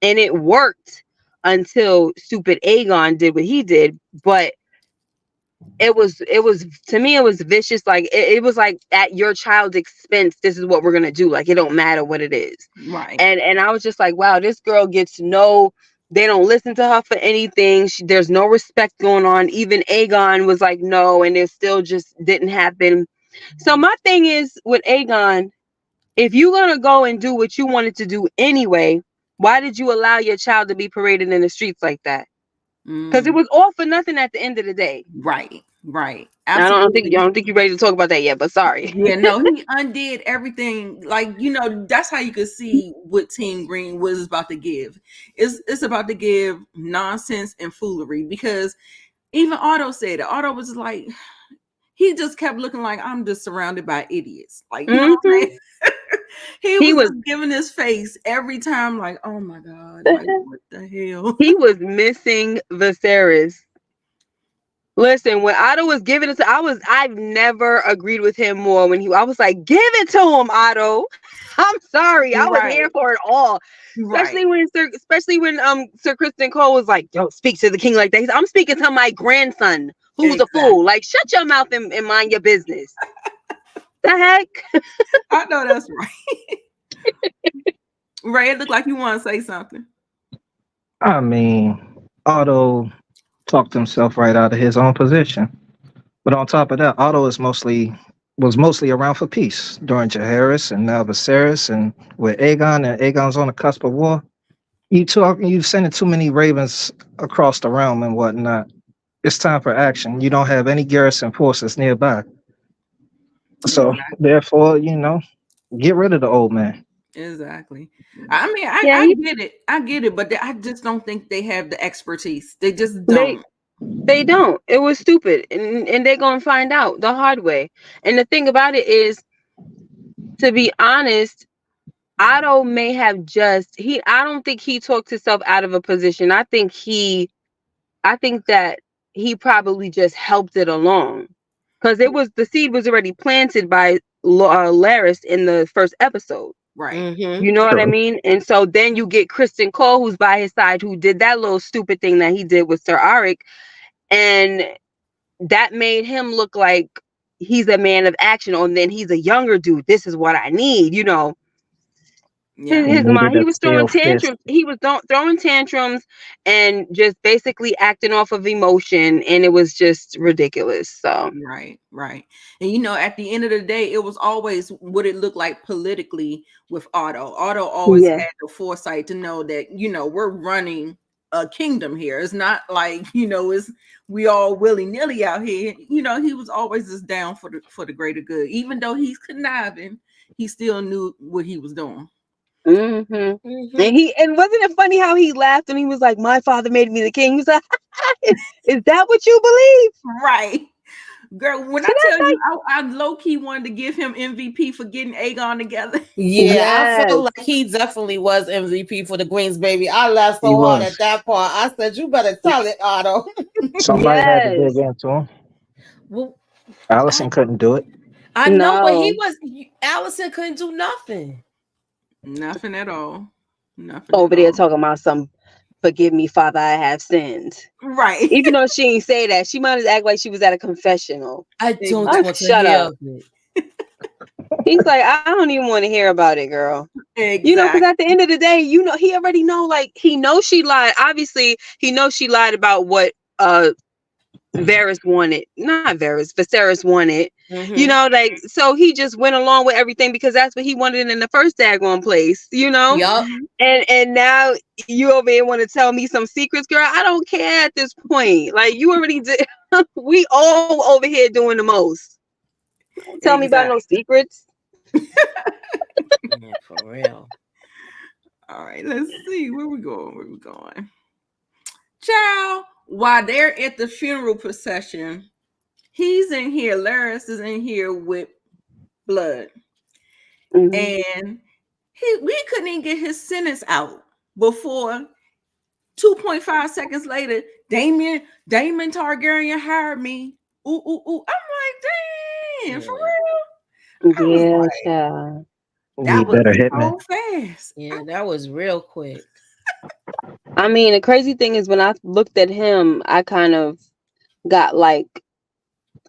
and it worked until stupid Aegon did what he did. But it was to me, it was vicious. Like it was like, at your child's expense, this is what we're gonna do. Like, it don't matter what it is. Right. And I was just like, wow, this girl gets they don't listen to her for anything. There's no respect going on. Even Aegon was like, no, and it still just didn't happen. So my thing is with Aegon, if you're going to go and do what you wanted to do anyway, why did you allow your child to be paraded in the streets like that? Because it was all for nothing at the end of the day. Right. Absolutely. I don't think you're ready to talk about that yet, but sorry. Yeah, no, he undid everything. Like, that's how you could see what Team Green was about to give. It's about to give nonsense and foolery, because even Otto said it. Otto was like, he just kept looking like, I'm just surrounded by idiots. Like, you know what I'm saying? he was giving his face every time, like, oh my God, like, what the hell? He was missing Viserys. Listen, when Otto was giving it to, I've never agreed with him more. I was like, give it to him, Otto. I'm sorry, I was here for it all. Especially when Sir Kristen Cole was like, "Don't speak to the king like that." I'm speaking to my grandson, who's a fool. Like, shut your mouth and mind your business. The heck? I know that's right. Ray, it looked like you want to say something. I mean, Otto talked himself right out of his own position. But on top of that, Otto was mostly around for peace during Jaehaerys and now Viserys, and with Aegon, and Aegon's on the cusp of war. You've sending too many ravens across the realm and whatnot. It's time for action. You don't have any garrison forces nearby. So therefore, get rid of the old man. Exactly. I mean, I get it, but I just don't think they have the expertise. They just don't. They don't. It was stupid, and they're gonna find out the hard way. And the thing about it is, to be honest, Otto may have I don't think he talked himself out of a position. I think that he probably just helped it along, because the seed was already planted by Larys in the first episode. Right. Mm-hmm. You know what I mean? And so then you get Kristen Cole, who's by his side, who did that little stupid thing that he did with Sir Arik, and that made him look like he's a man of action. And then he's a younger dude. This is what I need, Yeah. His mind, he was throwing tantrums. He was throwing tantrums and just basically acting off of emotion, and it was just ridiculous. So right. And at the end of the day, it was always what it looked like politically with Otto. Otto always had the foresight to know that we're running a kingdom here. It's not like it's we all willy-nilly out here. He was always just down for the greater good. Even though he's conniving, he still knew what he was doing. Mm-hmm. Mm-hmm. And wasn't it funny how he laughed and he was like, "My father made me the king." He was like, "Is that what you believe?" Right, girl. When I tell you, I low-key wanted to give him MVP for getting Aegon together. Yeah, I feel like he definitely was MVP for the Greens, baby. I laughed so hard at that part. I said, "You better tell it, Otto." Somebody had to dig into him. Well, Alicent couldn't do it. I know, but Alicent couldn't do nothing. Nothing at all. Nothing over there talking about some, "Forgive me, Father, I have sinned." Right. Even though she ain't say that, she might have act like she was at a confessional. I don't want to shut hear up. He's like, "I don't even want to hear about it, girl." Exactly. You know, because at the end of the day, you know, he already know, like, he knows she lied. Obviously, he knows she lied about what Viserys wanted. Not Viserys, Viserys wanted. You know, like, so he just went along with everything because that's what he wanted in the first daggone place, you know? Yup. And now you over here want to tell me some secrets, girl. I don't care at this point. Like, you already did. We all over here doing the most. Don't tell me about no secrets. Yeah, for real. All right, let's see where we going. Child, while they're at the funeral procession, he's in here. Laris is in here with blood, and we couldn't even get his sentence out before 2.5 seconds later. Damon Targaryen hired me. Ooh. I'm like, damn, for real. I was like, that was better hit me. so fast. Yeah, that was real quick. I mean, the crazy thing is when I looked at him, I kind of got like,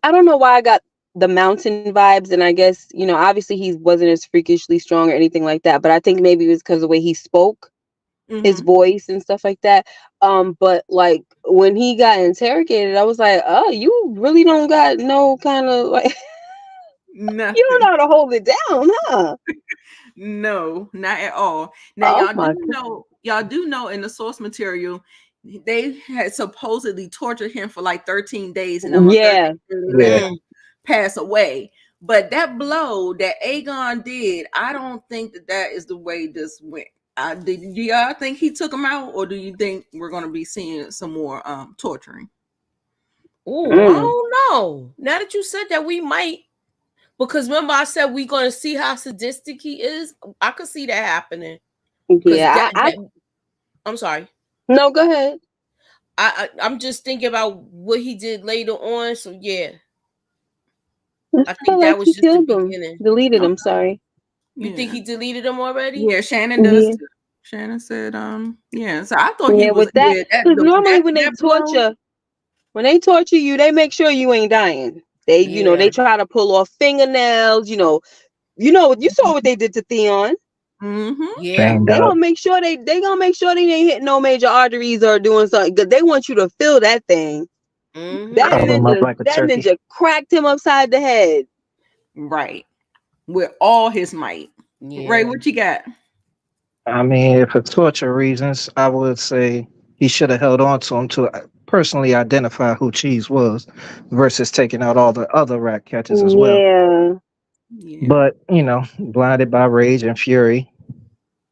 I don't know why I got the mountain vibes. And I guess, you know, obviously he wasn't as freakishly strong or anything like that. But I think maybe it was because of the way he spoke, his voice and stuff like that. But like when he got interrogated, I was like, oh, you really don't got no kind of like, Nothing. you don't know how to hold it down, huh? No, not at all. Now y'all do know in the source material they had supposedly tortured him for like 13 days and on 13 days pass away. But that blow that Aegon did, I don't think that is the way this went. Do y'all think he took him out, or do you think we're going to be seeing some more torturing? Oh, I don't know. Now that you said that, we might. Because remember I said we're going to see how sadistic he is. I could see that happening. Yeah, I'm sorry. No, go ahead. I'm just thinking about what he did later on. So yeah, I think that was just the beginning. Deleted him. Sorry. You think he deleted him already? Yeah, Shannon does. Too. Shannon said, yeah. So I thought he was with that. Normally when they torture you, they make sure you ain't dying. They, you know, they try to pull off fingernails. You know, you saw what they did to Theon. Yeah, they gonna make sure they ain't hitting no major arteries or doing something because they want you to feel that thing. That ninja cracked him upside the head. Right. With all his might. Yeah. Ray, what you got? I mean, for torture reasons, I would say he should have held on to him to personally identify who Cheese was versus taking out all the other rat catchers as well. Yeah. But, you know, blinded by rage and fury,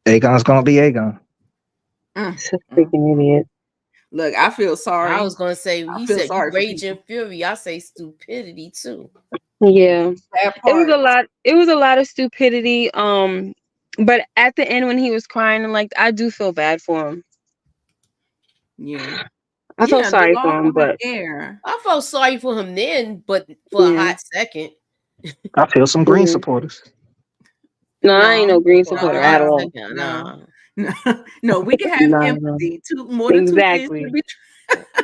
Aegon's going to be Aegon. Freaking idiot. Look, I feel sorry. I was going to say, he said rage and fury. I say stupidity too. Yeah. It was a lot of stupidity. But at the end when he was crying, and like, I do feel bad for him. Yeah. I felt sorry for him, but I felt sorry for him then, but for a hot second. I feel some Green supporters. No, I ain't no Green supporter at all. No, we can have empathy. More than exactly. 2 kids.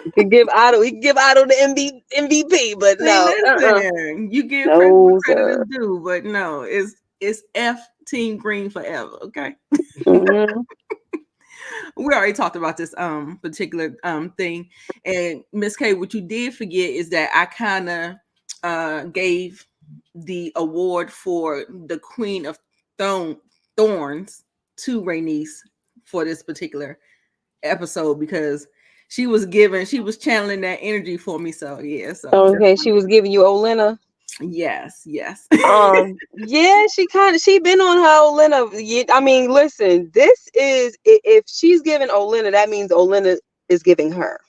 We can give Otto the MVP, but no. You give credit where credit is due, but no, it's F Team Green forever. Okay. We already talked about this particular thing, and Miss K, what you did forget is that I kind of gave the award for the Queen of Thorns to Rhaeneyra for this particular episode because she was channeling that energy for me. So yeah. So okay, she was giving you Olenna. Yes. Yeah, she been on her Olenna. I mean, listen, this is if she's giving Olenna, that means Olenna is giving her.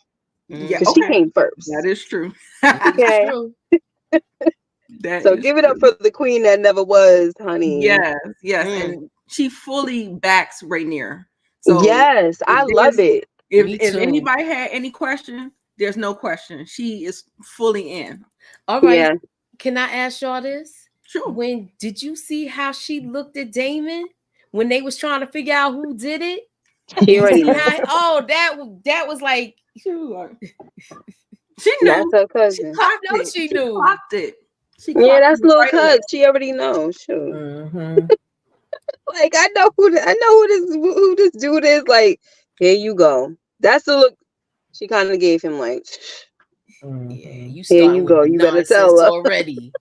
Yeah, she came first. That is true. Okay. So give it up for the queen that never was, honey. Yes, and she fully backs Rhaenyra. So yes, I love it. If anybody had any question, there's no question. She is fully in. All right. Yeah. Can I ask y'all this? Sure. When did you see how she looked at Damon when they was trying to figure out who did it? She already that was like she knew. That's her cousin. She knew. Clocked it. That's little cuz. She already knows. Sure. Like I know who this dude is. Like, here you go. That's the look she kind of gave him. Like, Yeah, you here starting you with go. the You better nonsense tell her. already.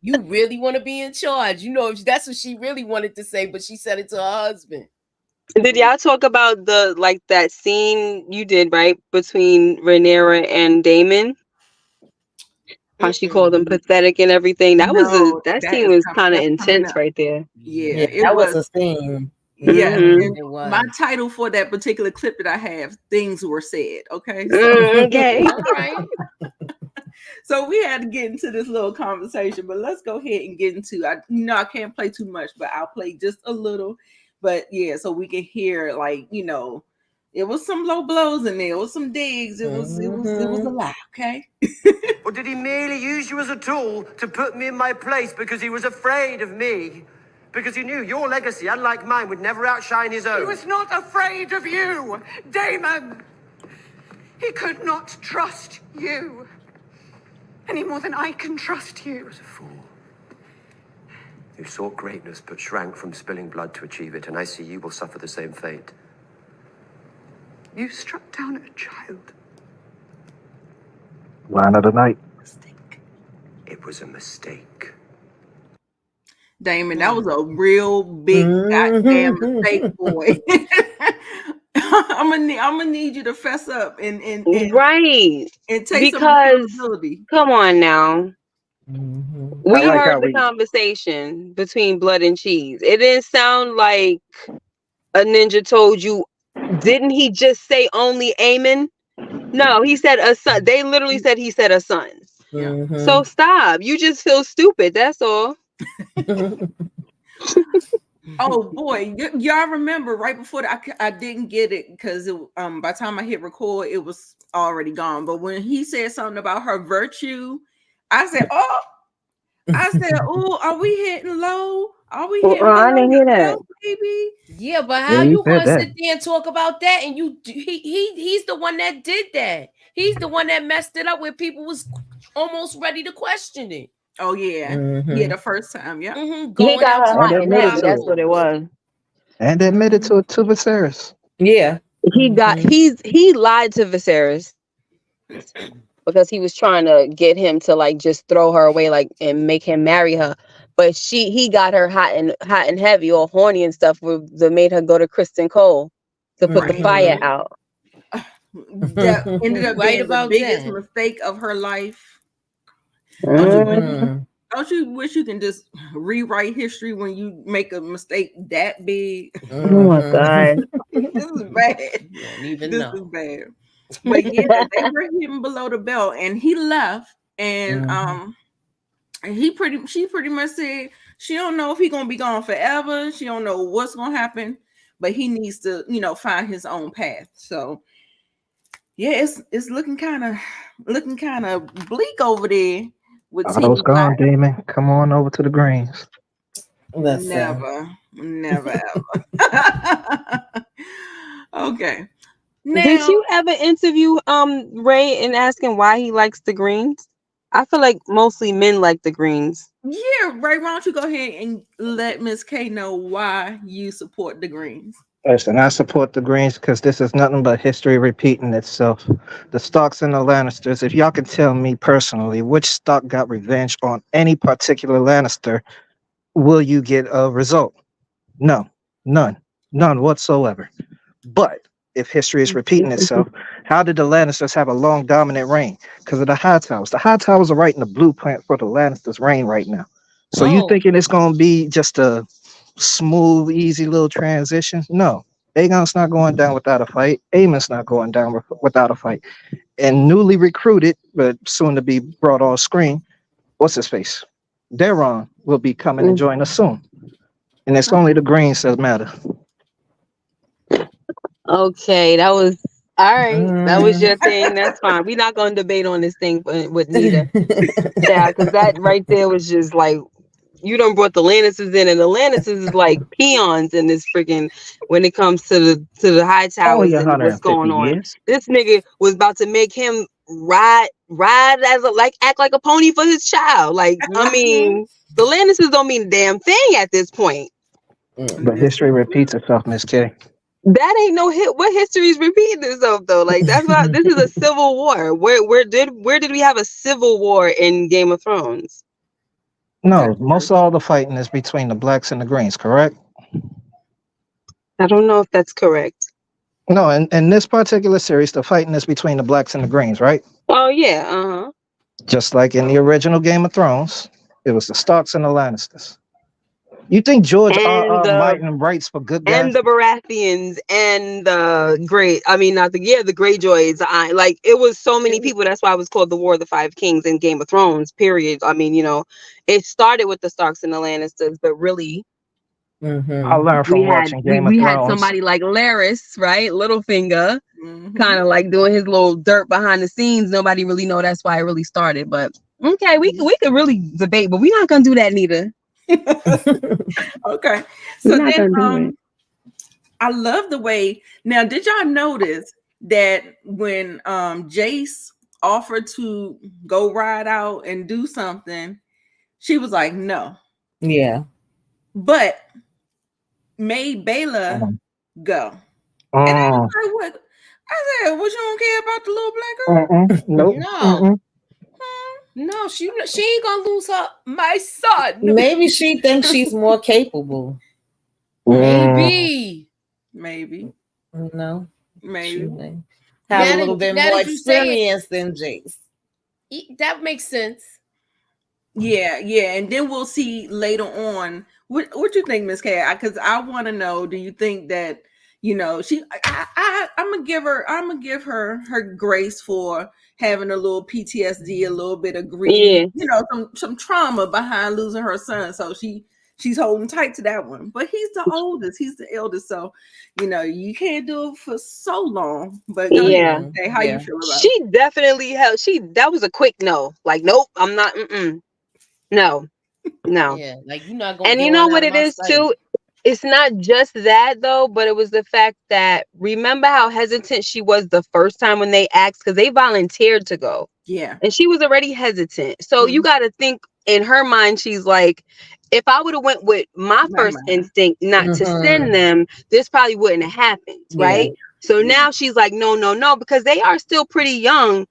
You really want to be in charge. You know, that's what she really wanted to say, but she said it to her husband. Did y'all talk about that scene you did right between Rhaenyra and Daemon? How she called him pathetic and everything. That scene was kind of intense right there. Yeah, it that was was. a scene. Yeah, Mhm. and my title for that particular clip that I have, things were said. Okay, Okay. All right. so we had to get into this little conversation, but let's go ahead and get into. I can't play too much, but I'll play just a little. But yeah, so we can hear it was some low blows in there, it was some digs, it was a lot. Okay. Or did he merely use you as a tool to put me in my place because he was afraid of me? Because he knew your legacy, unlike mine, would never outshine his own. He was not afraid of you, Damon. He could not trust you any more than I can trust you. He was a fool who sought greatness but shrank from spilling blood to achieve it, and I see you will suffer the same fate. You struck down a child. Line of the night. It was a mistake. Damon, that was a real big goddamn mistake, boy. I'm gonna need you to fess up and right and take some because accountability. come on now. We I like heard how the conversation between Blood and Cheese. It didn't sound like a ninja told you. Didn't he just say only Aemon? No, he said a son. They literally said he said a son. So stop. You just feel stupid. That's all. Oh boy, y'all remember right before I didn't get it because by the time I hit record, it was already gone. But when he said something about her virtue, I said, "Oh, are we hitting low? Are we hitting I didn't hear that, baby?" Yeah, but how you gonna sit there and talk about that? And he's the one that did that. He's the one that messed it up where people was almost ready to question it. Oh yeah, yeah, the first time, yeah. He got her hot and heavy. That's what it was. And admitted to it to Viserys. Yeah. He lied to Viserys because he was trying to get him to just throw her away and make him marry her. But he got her hot and heavy, all horny and stuff, that made her go to Kristen Cole to put the fire out. That ended up being the biggest mistake of her life. Don't you wish you can just rewrite history when you make a mistake that big? Oh my God. This is bad. This is bad. But yeah, they were hitting below the belt and he left and she pretty much said she don't know if he's gonna be gone forever. She don't know what's gonna happen, but he needs to, find his own path. So yeah, it's looking kind of bleak over there. Otto's gone, Damon. Come on over to the Greens. Never ever. Okay. Now, did you ever interview Ray and ask him why he likes the greens? I feel like mostly men like the greens. Yeah, Ray, why don't you go ahead and let Miss K know why you support the Greens? Listen, I support the Greens because this is nothing but history repeating itself. The Starks and the Lannisters, if y'all can tell me personally which Stark got revenge on any particular Lannister, will you get a result? No, none whatsoever. But if history is repeating itself, how did the Lannisters have a long dominant reign? Because of the High Towers. The High Towers are writing the blueprint for the Lannisters' reign right now. So you thinking it's going to be just a smooth, easy little transition? No. Aegon's not going down without a fight. Aemon's not going down without a fight. And newly recruited, but soon to be brought on screen, what's his face? Daron will be coming and join us soon. And it's only the Greens that matter. Okay, that was all right. That was your thing. That's fine. We're not going to debate on this thing with Nita. Yeah, because that right there was just like, you done brought the Lannisters in, and the Lannisters is like peons in this freaking when it comes to the High Towers and what's going on. Years. This nigga was about to make him ride as a act like a pony for his child. Like, I mean, the Lannisters don't mean a damn thing at this point. But history repeats itself, Miss K. That ain't no hit. What history is repeating itself though? Like, that's not. This is a civil war. Where did we have a civil war in Game of Thrones? No, most of all the fighting is between the blacks and the greens, correct? I don't know if that's correct. No, in this particular series, the fighting is between the blacks and the greens, right? Oh yeah, Just like in the original Game of Thrones, it was the Starks and the Lannisters. You think George R.R. Martin writes for good guys? and the Baratheons and the the Greyjoys. Like, it was so many people. That's why it was called the War of the Five Kings in Game of Thrones. Period. I mean, it started with the Starks and the Lannisters, but really, I learned from watching Game of Thrones. We had somebody like Larys, right? Littlefinger, kind of like doing his little dirt behind the scenes. Nobody really know that's why it really started. But okay, we could really debate, but we're not gonna do that neither. Okay, so then I love the way. Now, did y'all notice that when Jace offered to go ride out and do something, she was like, no. Yeah. But made Baela go. And I was like, what? I said, what, you don't care about the little black girl? Nope. No. No, she ain't gonna lose my son. Maybe she thinks she's more capable. Maybe. No. Maybe. Have a little bit more experience than Jace. That makes sense. Yeah. And then we'll see later on. What you think, Miss K? Because I want to know, do you think that, I'm gonna give her her grace for having a little PTSD, a little bit of grief, some trauma behind losing her son. So she's holding tight to that one. But he's the oldest, he's the eldest. So, you can't do it for so long. But how you feel about it? She definitely held. That was a quick no. Like, nope, I'm not. No. Yeah, like, you're not gonna. And you know what it is too? It's not just that though, but it was the fact that, remember how hesitant she was the first time when they asked, because they volunteered to go. Yeah. And she was already hesitant. So you got to think, in her mind, she's like, if I would have went with my first instinct not to send them, this probably wouldn't have happened. Right. So now she's like, no, because they are still pretty young.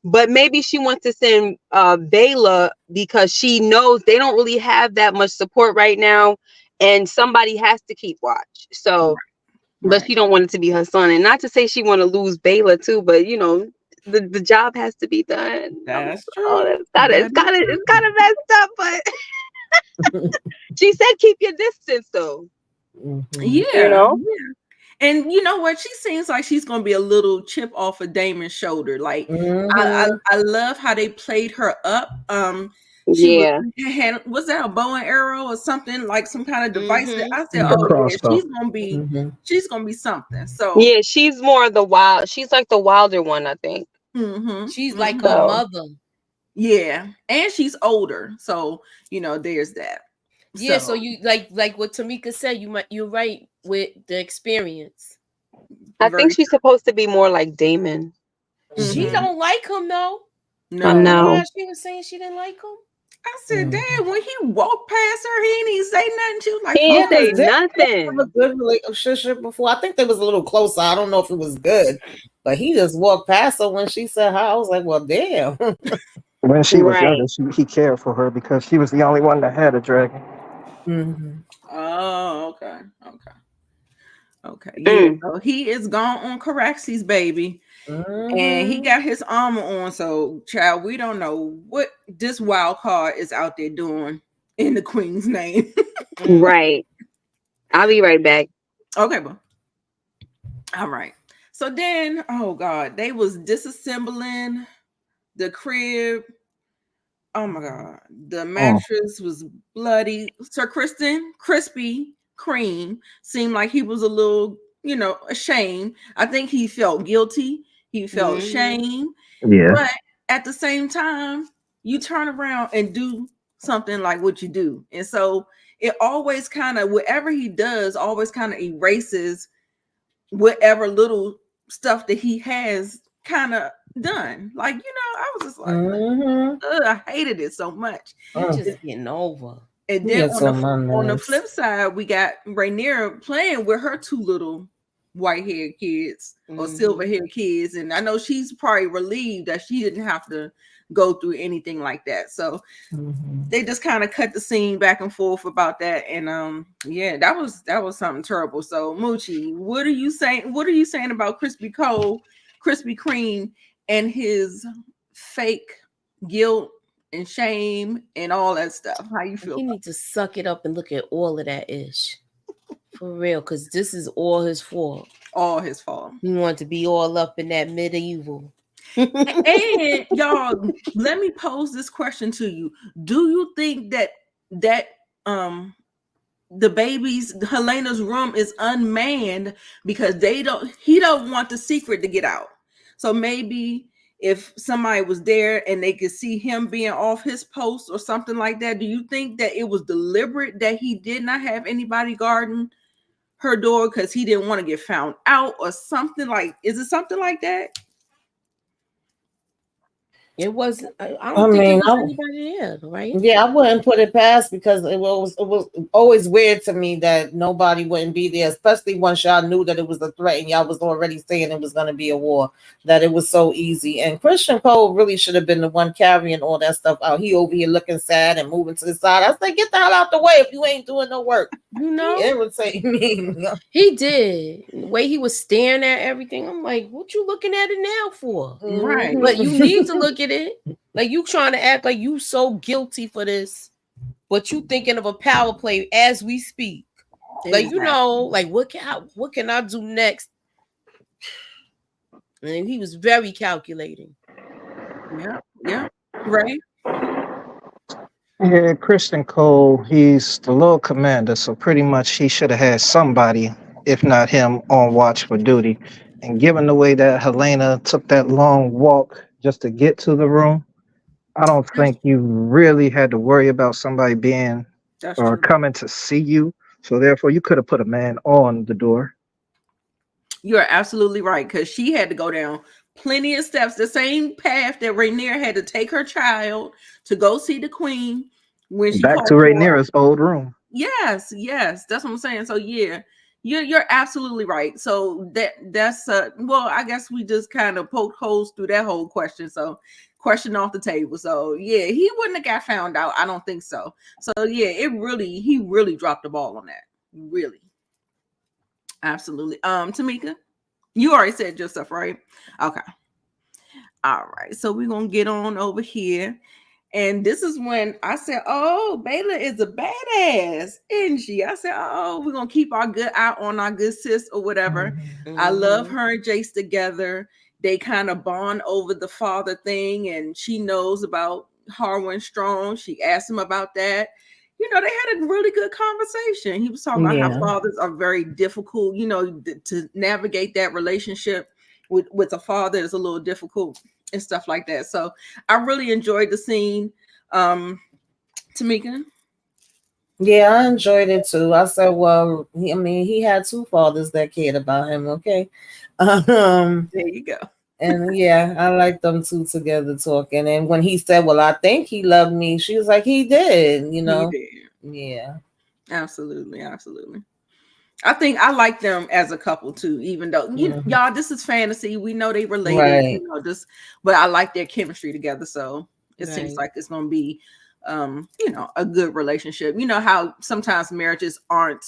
But maybe she wants to send Baela because she knows they don't really have that much support right now. And somebody has to keep watch. So, but she don't want it to be her son. And not to say she want to lose Baela too, but the job has to be done. That's true. It's kind of messed up, but she said keep your distance though. Yeah. Yeah. And you know what? She seems like she's gonna be a little chip off of Damon's shoulder. Like, I love how they played her up. Was that a bow and arrow or something, like some kind of device that I said, she's gonna be something. So yeah, she's more the wild. She's like the wilder one, I think. She's like her mother. Yeah, and she's older, so there's that. Yeah, so you like what Tamika said. You're right with the experience. I think she's supposed to be more like Damon. She don't like him though. No, she was saying she didn't like him. I said, "Damn!" When he walked past her, he didn't even say nothing. She was like, "He didn't say nothing." Have a good relationship before. I think they was a little closer. I don't know if it was good, but he just walked past her when she said hi. I was like, "Well, damn." When she was younger, he cared for her because she was the only one that had a dragon. Oh, okay. Yeah, so he is gone on Caraxes, baby. And he got his armor on. So, child, we don't know what this wild card is out there doing in the Queen's name. Right. I'll be right back. Okay, bro. All right. So then, oh God, they was disassembling the crib. Oh my God. The mattress was bloody. Sir Krispy Kreme seemed like he was a little, ashamed. I think he felt guilty. He felt shame. Yeah. But at the same time, you turn around and do something like what you do. And so it always kind of, whatever he does, always kind of erases whatever little stuff that he has kind of done. Like, I was just like, Mhm. ugh, I hated it so much. He just getting over. And He then gets on on my the nerves. flip side, we got Rhaenyra playing with her two little white-haired kids or silver-haired kids, and I know she's probably relieved that she didn't have to go through anything like that. So they just kind of cut the scene back and forth about that, and yeah, that was something terrible. So Moochie, what are you saying? What are you saying about Krispy Kreme, and his fake guilt and shame and all that stuff? How you feel? He needs to suck it up and look at all of that ish. For real, because this is all his fault. All his fault. He wanted to be all up in that medieval. And y'all, let me pose this question to you. Do you think that the baby's Helena's room is unmanned because he don't want the secret to get out? So maybe if somebody was there and they could see him being off his post or something like that, do you think that it was deliberate that he did not have anybody guarding her door because he didn't want to get found out or something? Like, is it something like that? It was. I don't think it was anybody there, right? Yeah, I wouldn't put it past, because it was always weird to me that nobody wouldn't be there, especially once y'all knew that it was a threat and y'all was already saying it was going to be a war. That it was so easy. And Christian Cole really should have been the one carrying all that stuff out. He over here looking sad and moving to the side. I said, get the hell out the way if you ain't doing no work. You know, he irritated me. He did. The way he was staring at everything, I'm like, what you looking at it now for? Right. But you need to look at it. Like, you trying to act like you so guilty for this, but you thinking of a power play as we speak. Like, like what can I do next? And he was very calculating. Yeah. Right. Yeah, Christian Cole, he's the Lord Commander, so pretty much he should have had somebody, if not him, on watch for duty. And given the way that Helena took that long walk just to get to the room, I don't think you really had to worry about somebody being or coming to see you. So therefore, you could have put a man on the door. You're absolutely right, because she had to go down plenty of steps, the same path that Rhaenyra had to take her child to go see the queen when she back to Rhaenyra's old room. Yes, that's what I'm saying. So yeah, you're absolutely right. So that's well, I guess we just kind of poked holes through that whole question. So question off the table. So yeah, he wouldn't have got found out. I don't think so. So yeah, he really dropped the ball on that. Really. Absolutely. Tamika, you already said your stuff, right? Okay. All right. So we're gonna get on over here. And this is when I said, oh, Bayla is a badass, isn't she? I said, oh, we're going to keep our good eye on our good sis or whatever. Mm-hmm. I love her and Jace together. They kind of bond over the father thing, and she knows about Harwin Strong. She asked him about that. They had a really good conversation. He was talking about how fathers are very difficult, to navigate that relationship with a father is a little difficult and stuff like that. So I really enjoyed the scene. Tamika? Yeah, I enjoyed it too. I said, well, he had two fathers that cared about him. Okay. There you go. And yeah, I like them two together talking. And when he said, well, I think he loved me, she was like, he did, He did. Yeah. Absolutely. I think I like them as a couple too, even though y'all, this is fantasy. We know they related, right. But I like their chemistry together. So it seems like it's gonna be a good relationship. You know how sometimes marriages aren't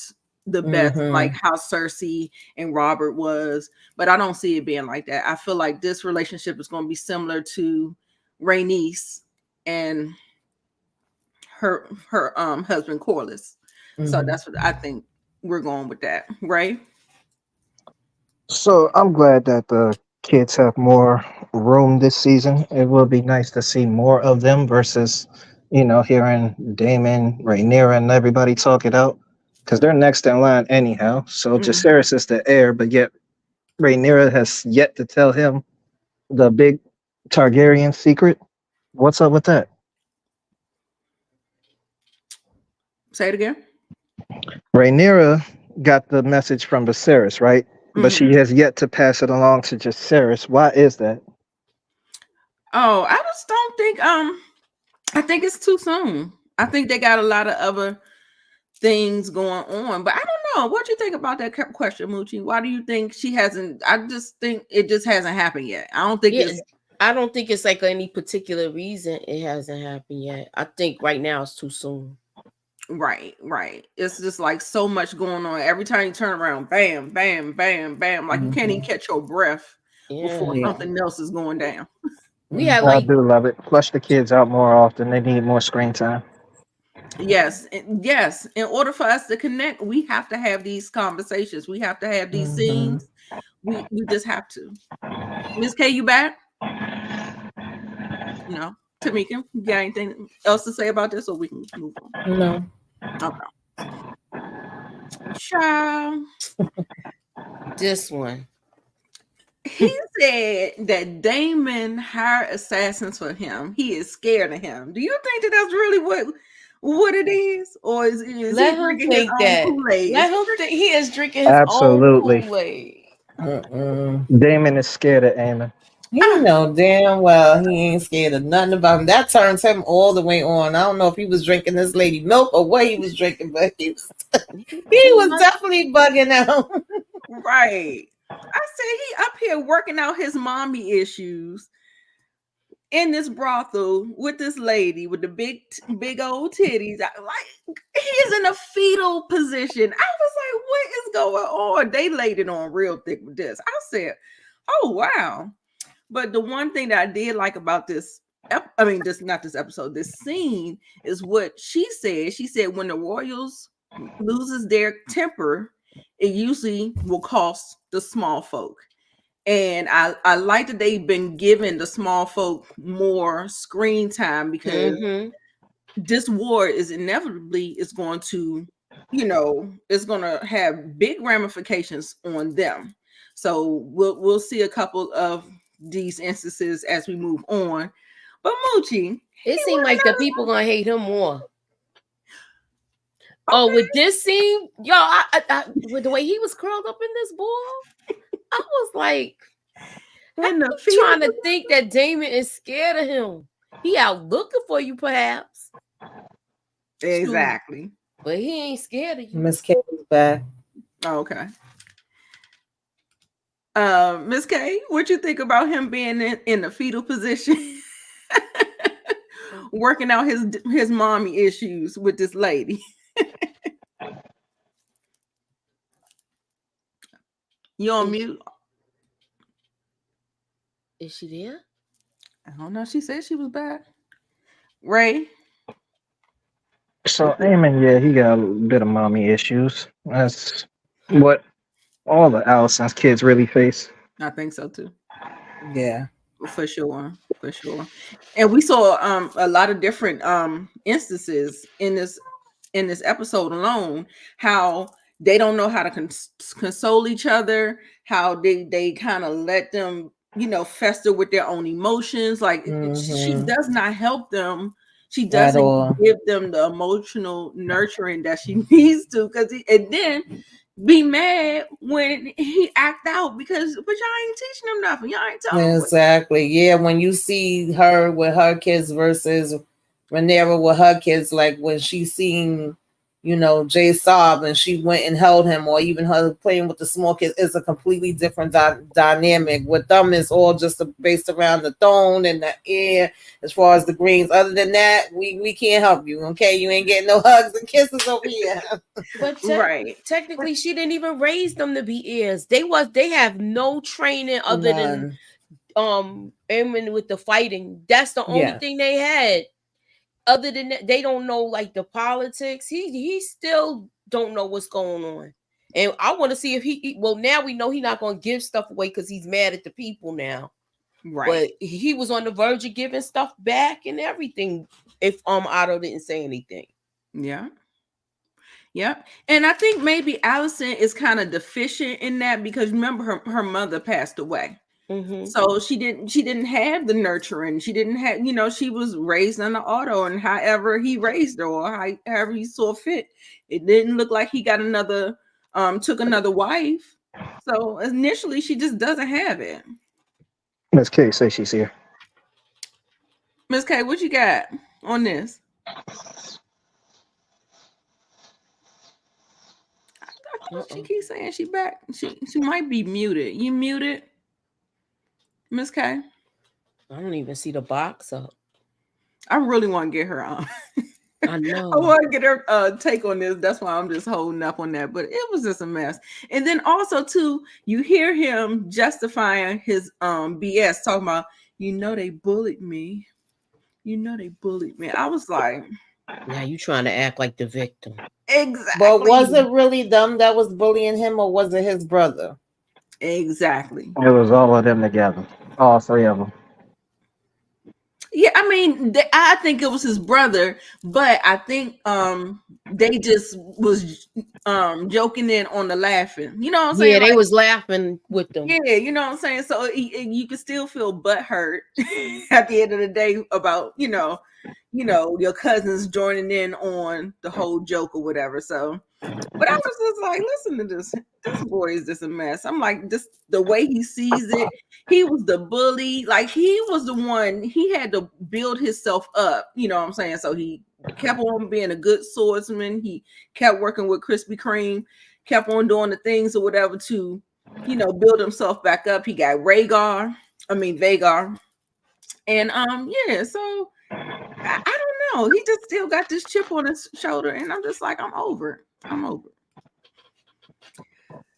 the best, like how Cersei and Robert was, but I don't see it being like that. I feel like this relationship is gonna be similar to Rhaenys and her husband Corlys. So that's what I think. We're going with that, right? So I'm glad that the kids have more room this season. It will be nice to see more of them versus, hearing Daemon, Rhaenyra, and everybody talk it out, because they're next in line anyhow. So Jacaerys is the heir, but yet Rhaenyra has yet to tell him the big Targaryen secret. What's up with that? Say it again. Rhaenyra got the message from Viserys, right? But she has yet to pass it along to Jacaerys. Why is that? Oh, I just don't think I think it's too soon. I think they got a lot of other things going on, but I don't know. What do you think about that question, Moochie? Why do you think she hasn't? I just think it just hasn't happened yet. I don't think it's. I don't think it's like any particular reason it hasn't happened yet. I think right now it's too soon. Right. It's just like so much going on. Every time you turn around, bam, bam, bam, bam. Like you can't even catch your breath before something else is going down. I do love it. Flush the kids out more often. They need more screen time. Yes. In order for us to connect, we have to have these conversations. We have to have these scenes. We just have to. Miss K, you back? No. Tamika, you got anything else to say about this, or we can move on? No. Okay. Child. This one. He said that Damon hired assassins for him. He is scared of him. Do you think that that's really what it is, or is Let he him drinking think his that? own Kool-Aid? Let him think he is drinking his Absolutely. own Kool-Aid. Damon is scared of Aemon. He know damn well he ain't scared of nothing about him. That turns him all the way on. I don't know if he was drinking this lady milk or what he was drinking, but he was definitely bugging out. Right. I said he up here working out his mommy issues in this brothel with this lady with the big old titties. Like he's in a fetal position. I was like, what is going on? They laid it on real thick with this. I said, oh wow. But the one thing that I did like about this scene is what she said. She said when the royals loses their temper, it usually will cost the small folk. And I like that they've been giving the small folk more screen time because this war is inevitably is going to, it's going to have big ramifications on them. So we'll see a couple of these instances as we move on. But Moochie, it seemed like the people gonna hate him more. Okay. Oh, with this scene, yo, I with the way he was curled up in this ball, I was like, I'm trying to think that Damon is scared of him. He out looking for you, perhaps. Exactly. But he ain't scared of you. Miss K is back. Oh, okay. Miss K, what you think about him being in the fetal position, working out his mommy issues with this lady? You on mute? Is she there? I don't know. She said she was back. Ray? So Aemon, he got a bit of mommy issues. That's what all the Alicent's kids really face. I think so too. Yeah. For sure. And we saw a lot of different instances in this episode alone, how they don't know how to console each other, how they kind of let them, fester with their own emotions. Like she does not help them. She doesn't give them the emotional nurturing that she needs to, and then be mad when he act out but y'all ain't teaching him nothing. Y'all ain't telling him. Exactly. Yeah, when you see her with her kids versus Rhaenyra with her kids, like when she seen, Jay sob and she went and held him, or even her playing with the small kids, is a completely different dynamic. With them, it's all just based around the throne and the air as far as the greens. Other than that, we can't help you. Okay, you ain't getting no hugs and kisses over here. But technically, she didn't even raise them to be heirs. They have no training other than Aemon with the fighting. That's the only thing they had. Other than that, they don't know like the politics. He still don't know what's going on. And I want to see if now we know he's not going to give stuff away because he's mad at the people now. Right. But he was on the verge of giving stuff back and everything if Otto didn't say anything. Yeah. Yeah. And I think maybe Alicent is kind of deficient in that because remember her mother passed away. So she didn't have the nurturing. She didn't have, she was raised under Otto, and however he raised her or however he saw fit. It didn't look like he got took another wife. So initially she just doesn't have it. Miss K say she's here. Miss K, what you got on this? She keeps saying she back. She might be muted. You muted, Miss K? I don't even see the box up. I really want to get her on. I know. I want to get her take on this. That's why I'm just holding up on that. But it was just a mess. And then also too, you hear him justifying his BS, talking about, they bullied me. They bullied me. I was like, now you trying to act like the victim. Exactly. But was it really them that was bullying him, or was it his brother? Exactly. It was all of them together. All three of them. Yeah, I mean, I think it was his brother, but I think they just was joking in on the laughing. You know what I'm saying? Yeah, they was laughing with them. Yeah, you know what I'm saying? So you can still feel butthurt at the end of the day about, your cousins joining in on the whole joke or whatever. So, but I was just like, listen to this. This boy is just a mess. I'm like, this the way he sees it. He was the bully. Like, he was the one. He had to build himself up. You know what I'm saying? So he kept on being a good swordsman. He kept working with Krispy Kreme. Kept on doing the things or whatever to, build himself back up. He got Vagar. And so I don't know. He just still got this chip on his shoulder, and I'm just like, I'm over it.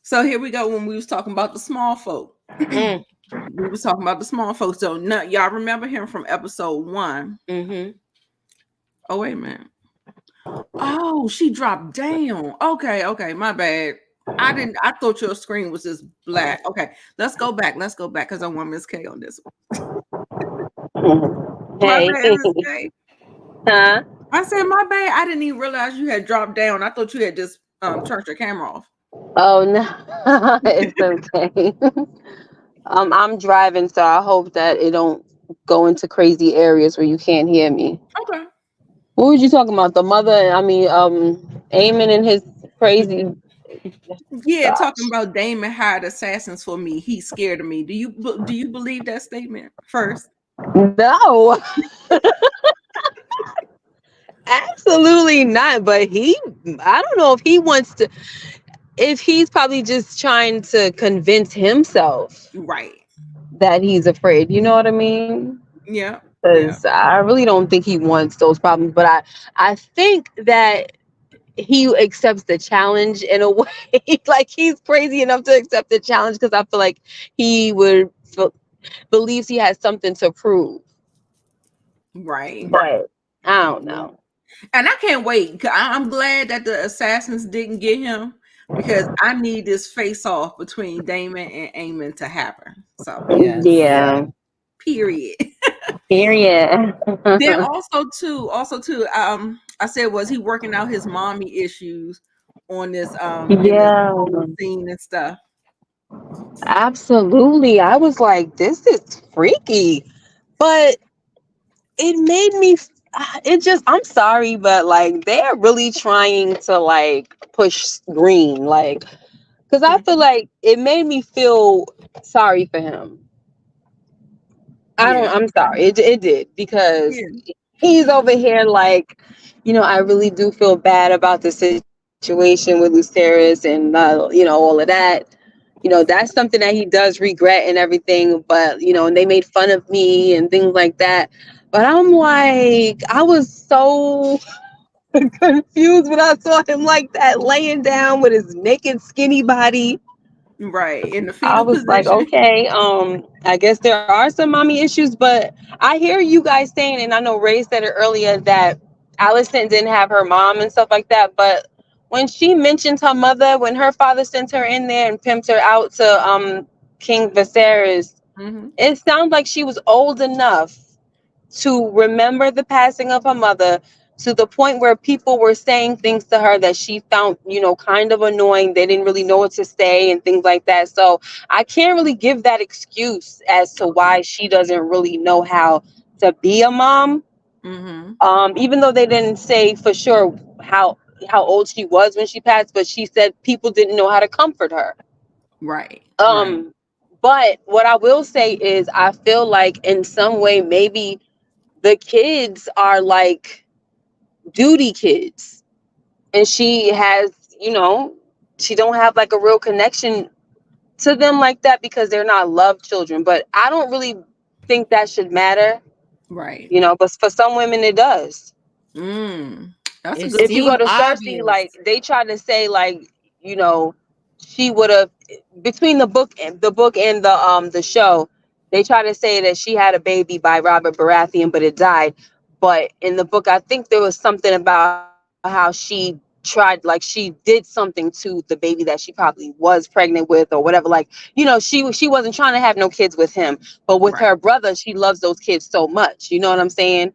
So here we go when we was talking about the small folk. We was talking about the small folks. So y'all remember him from episode 1. Mm-hmm. Oh, wait a minute. Oh, she dropped down. Okay, my bad. I thought your screen was just black. Okay, let's go back because I want Miss K on this one. Hey. My bad, Miss K. Huh? I said my bad. I didn't even realize you had dropped down. I thought you had just turned your camera off. Oh no, it's okay. I'm driving, so I hope that it don't go into crazy areas where you can't hear me. Okay. What were you talking about? The mother? Eamon and his crazy. Yeah, Gosh. talking about Damon hired assassins for me. He's scared of me. Do you believe that statement first? No. Absolutely not. But I don't know if he wants to, if he's probably just trying to convince himself Right. that he's afraid. You know what I mean? Yeah. Because I really don't think he wants those problems. But I think that he accepts the challenge in a way. Like, he's crazy enough to accept the challenge because I feel like he believes he has something to prove. Right. But I don't know. And I can't wait. I'm glad that the assassins didn't get him, because I need this face off between Damon and Eamon to happen. So Yes. Yeah. period. Period. Then also too, I said, was he working out his mommy issues on this in this scene and stuff? Absolutely. I was like, this is freaky. But it made me I'm sorry, but like, they're really trying to like push green, like, because I feel like it made me feel sorry for him. I'm sorry. It did, because he's over here like, I really do feel bad about the situation with Lucerys and all of that. That's something that he does regret and everything, but and they made fun of me and things like that. But I'm like, I was so confused when I saw him like that, laying down with his naked skinny body. Right, in the fetal I was position. like, okay, I guess there are some mommy issues, but I hear you guys saying, and I know Ray said it earlier, that Alicent didn't have her mom and stuff like that, but when she mentioned her mother, when her father sent her in there and pimped her out to King Viserys, it sounds like she was old enough to remember the passing of her mother, to the point where people were saying things to her that she found, kind of annoying. They didn't really know what to say and things like that. So I can't really give that excuse as to why she doesn't really know how to be a mom. Even though they didn't say for sure how old she was when she passed, but she said people didn't know how to comfort her. Right. But what I will say is, I feel like in some way, maybe the kids are like duty kids, and she has, she don't have like a real connection to them like that because they're not loved children. But I don't really think that should matter, Right. but for some women it does. That's a It good If you go seemed to point. Cersei, obvious. like they try to say like, you know, she would have, between the show, they try to say that she had a baby by Robert Baratheon, but it died. But in the book, I think there was something about how she tried, like she did something to the baby that she probably was pregnant with or whatever. Like, she wasn't trying to have no kids with him, but with her Right. brother, she loves those kids so much. You know what I'm saying?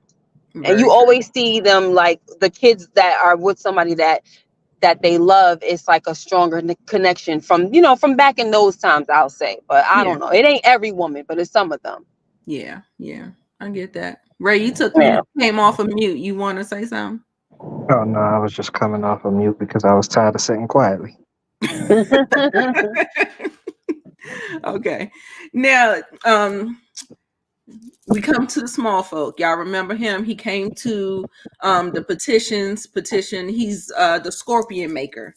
And you Very true. always see them, like the kids that are with somebody that they love. It's like a stronger connection from back in those times, I'll say. But I Yeah. don't know, it ain't every woman, but it's some of them. Yeah. Yeah. I get that. Ray, you Yeah. came off of mute. You want to say something? Oh no, I was just coming off of mute because I was tired of sitting quietly. Okay. Now, we come to the small folk. Y'all remember him? He came to the petition. He's the scorpion maker.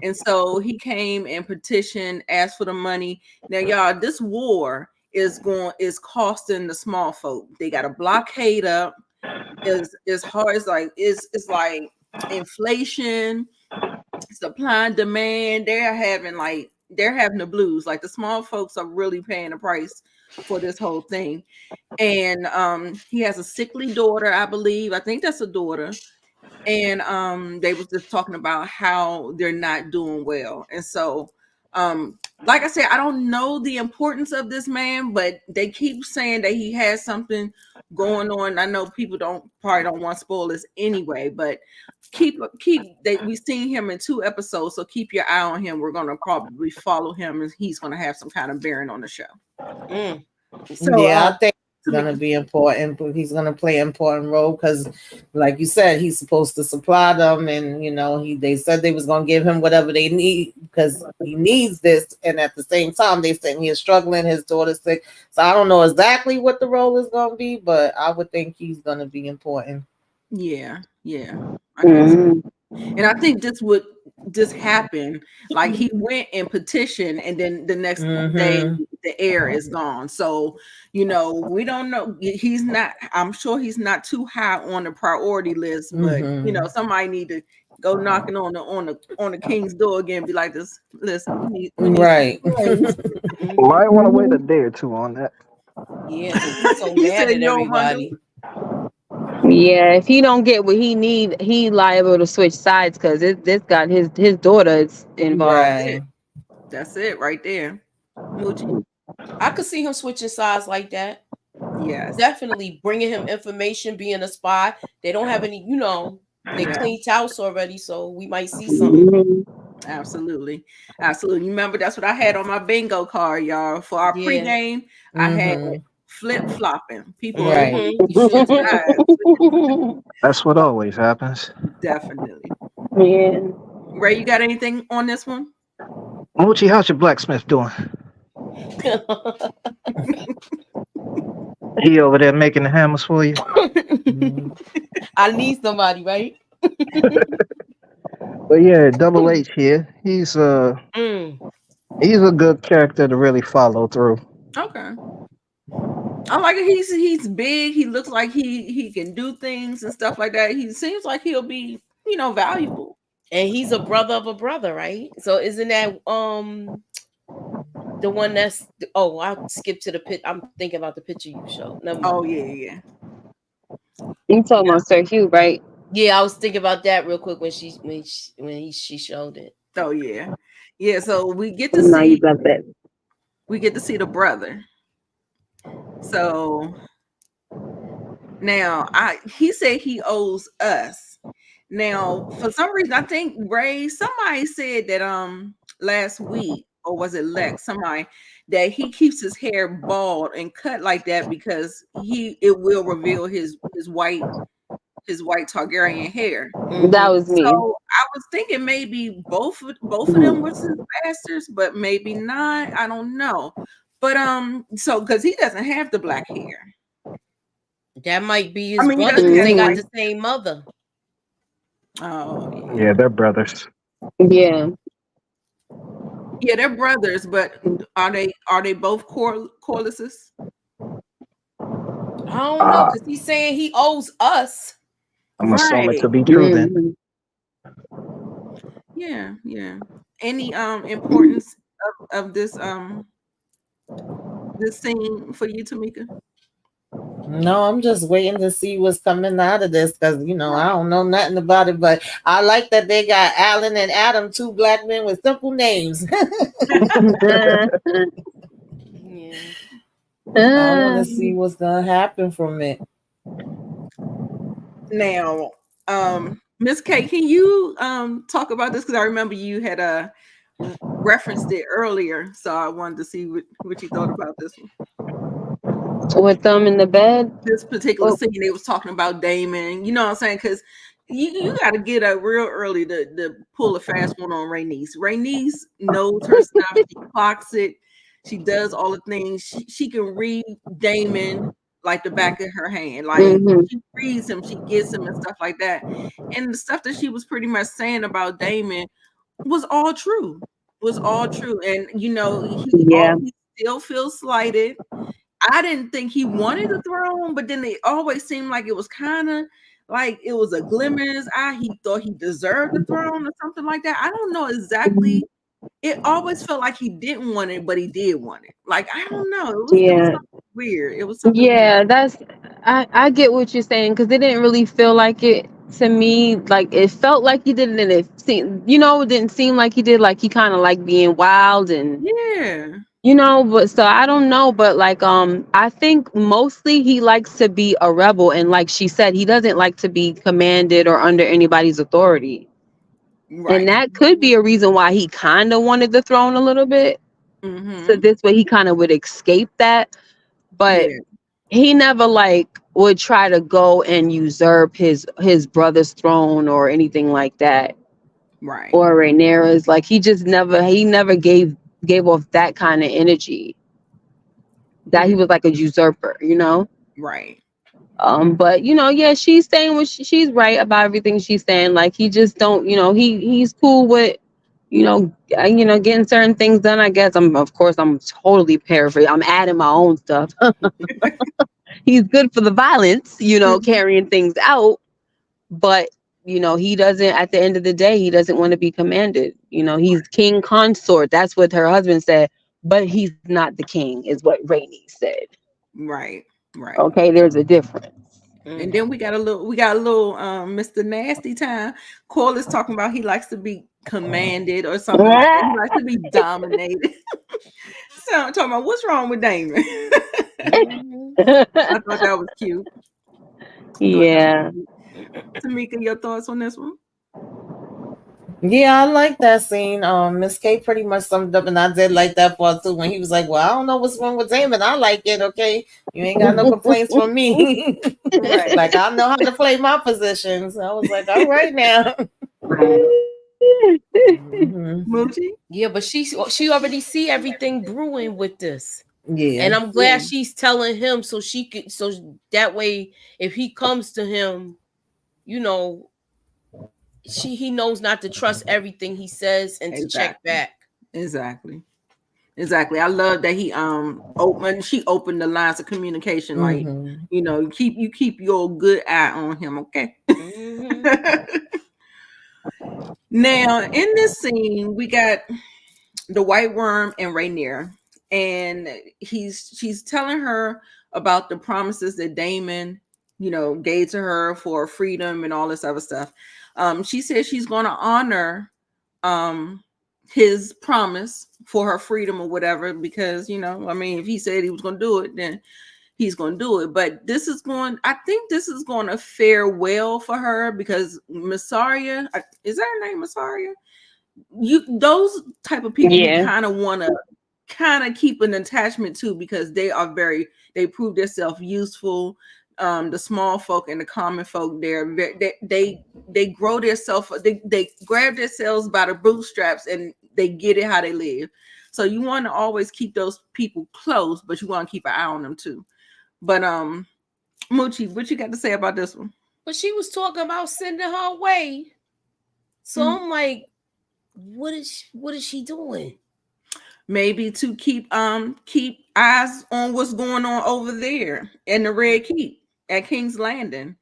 And so he came and petitioned, asked for the money. Now, y'all, this war is costing the small folk. They got a blockade up. It's hard. It's like inflation, supply and demand. They're having the blues. Like the small folks are really paying the price for this whole thing. And he has a sickly daughter, I believe. I think that's a daughter. And they was just talking about how they're not doing well. And so like I said, I don't know the importance of this man, but they keep saying that he has something going on. I know people probably don't want spoilers anyway, but we've seen him in 2 episodes, so keep your eye on him. We're gonna probably follow him, and he's gonna have some kind of bearing on the show. So Yeah, I think it's gonna be important, but he's gonna play an important role because, like you said, he's supposed to supply them, and they said they was gonna give him whatever they need because he needs this, and at the same time they said he is struggling, his daughter's sick, so I don't know exactly what the role is gonna be, but I would think he's gonna be important. yeah, I guess. And I think this would just happen. Like he went and petitioned, and then the next day the heir is gone. So we don't know. He's not. I'm sure he's not too high on the priority list. But somebody need to go knocking on the king's door again. And be like, this. Listen, we need Right. Might want to wait a day or two on that. Yeah, 'cause he's so He mad said, at "You don't want everybody. Yeah, if he don't get what he need, he liable to switch sides because this got his daughter is involved. Right. That's it right there. Moochie. I could see him switching sides like that. Yes. Definitely bringing him information, being a spy. They don't have any, they cleaned house already, so we might see something. Absolutely. Remember, that's what I had on my bingo card, y'all. For our pregame, I had flip-flopping. People That's what always happens. Definitely. Yeah. Ray, you got anything on this one? Mochi, how's your blacksmith doing? He over there making the hammers for you? I need somebody, right? But yeah, Double H here. He's a good character to really follow through. Okay. I like it. He's big. He looks like he can do things and stuff like that. He seems like he'll be, valuable. And he's a brother of a brother, right? So isn't that the one that's I'll skip to the pit. I'm thinking about the picture you showed. Oh yeah. You talking about Sir Hugh, right? Yeah, I was thinking about that real quick when she showed it. Oh yeah. So we get to You see got that. We get to see the brother. So now he said he owes us. Now, for some reason, I think Ray, somebody said that last week, or was it Lex, somebody, that he keeps his hair bald and cut like that because it will reveal his white Targaryen hair. That was me. So I was thinking maybe both of them were his bastards, but maybe not. I don't know. But so because he doesn't have the black hair. That might be his I mean, he brother doesn't because they have got like. the same mother. Oh Yeah, they're brothers. Yeah. yeah, they're brothers, but are they both Corlises? I don't know because he's saying he owes us. I'm assuming to Right. be true then. Mhm. Yeah, yeah. Any importance of this scene for you, Tamika? No, I'm just waiting to see what's coming out of this because I Right. don't know nothing about it. But I like that they got Alan and Adam, two black men with simple names. Yeah. I want to see what's gonna happen from it. Now, Miss Kate, can you talk about this? Because I remember you had referenced it earlier, so I wanted to see what you thought about this one. With them in the bed. This particular Oh. scene, they was talking about Damon. You know what I'm saying? Because you got to get up real early to pull a fast one on Rhaeneyra. Rhaeneyra knows her stuff. She clocks it. She does all the things. She can read Damon like the back of her hand. Like she reads him, she gets him and stuff like that. And the stuff that she was pretty much saying about Damon was all true. Was all true. And he still feels slighted. I didn't think he wanted the throne, but then it always seemed like it was kind of like it was a glimmer in his eye. He thought he deserved the throne or something like that. I don't know exactly. It always felt like he didn't want it, but he did want it. Like, I don't know. It was something weird. It was something weird. That's I get what you're saying because it didn't really feel like it to me. Like it felt like he did it, and it seemed, it didn't seem like he did. Like he kind of like being wild and Yeah. But so I don't know, but like I think mostly he likes to be a rebel, and like she said, he doesn't like to be commanded or under anybody's authority. Right. And that could be a reason why he kind of wanted the throne a little bit. So this way he kind of would escape that. But he never like would try to go and usurp his brother's throne or anything like that. Right. Or Rhaenyra's. Like he never gave off that kind of energy. That he was like a usurper, Right. But she's saying what she's right about everything she's saying. Like he just don't, he's cool with, getting certain things done. I guess I'm totally paraphrasing. I'm adding my own stuff. He's good for the violence, carrying things out, but he doesn't. At the end of the day, he doesn't want to be commanded. He's king consort. That's what her husband said, but he's not the king, is what Rhaeneyra said. Right. Right. Okay, there's a difference. And then we got a little Mr. Nasty time. Corliss talking about he likes to be commanded or something like that. He likes to be dominated. So I'm talking about what's wrong with Damon. I thought that was cute. Yeah. Tamika, your thoughts on this one? Yeah, I like that scene. Miss K pretty much summed up, and I did like that part too. When he was like, "Well, I don't know what's wrong with Damon. I like it. Okay, you ain't got no complaints from me. Right. Like I know how to play my positions." I was like, "All right now." Moochie? Yeah, but she already see everything brewing with this. Yeah, and I'm glad she's telling him so that way if he comes to him, he knows not to trust everything he says and to check back. Exactly. I love that he she opened the lines of communication. Like, you keep your good eye on him, okay? Now in this scene, we got the White Worm and Rhaenyra, and she's telling her about the promises that Damon, gave to her for freedom and all this other stuff. She says she's going to honor his promise for her freedom or whatever, because if he said he was going to do it, then he's going to do it. But I think this is going to fare well for her, because Mysaria, is that her name, Mysaria? Those type of people you kind of want to keep an attachment to, because they prove themselves useful. The small folk and the common folk, they grow themselves, they grab themselves by the bootstraps and they get it how they live. So you want to always keep those people close, but you want to keep an eye on them too. But Moochie, what you got to say about this one? But she was talking about sending her away. So I'm like, what is she doing? Maybe to keep eyes on what's going on over there in the Red Keep at King's Landing.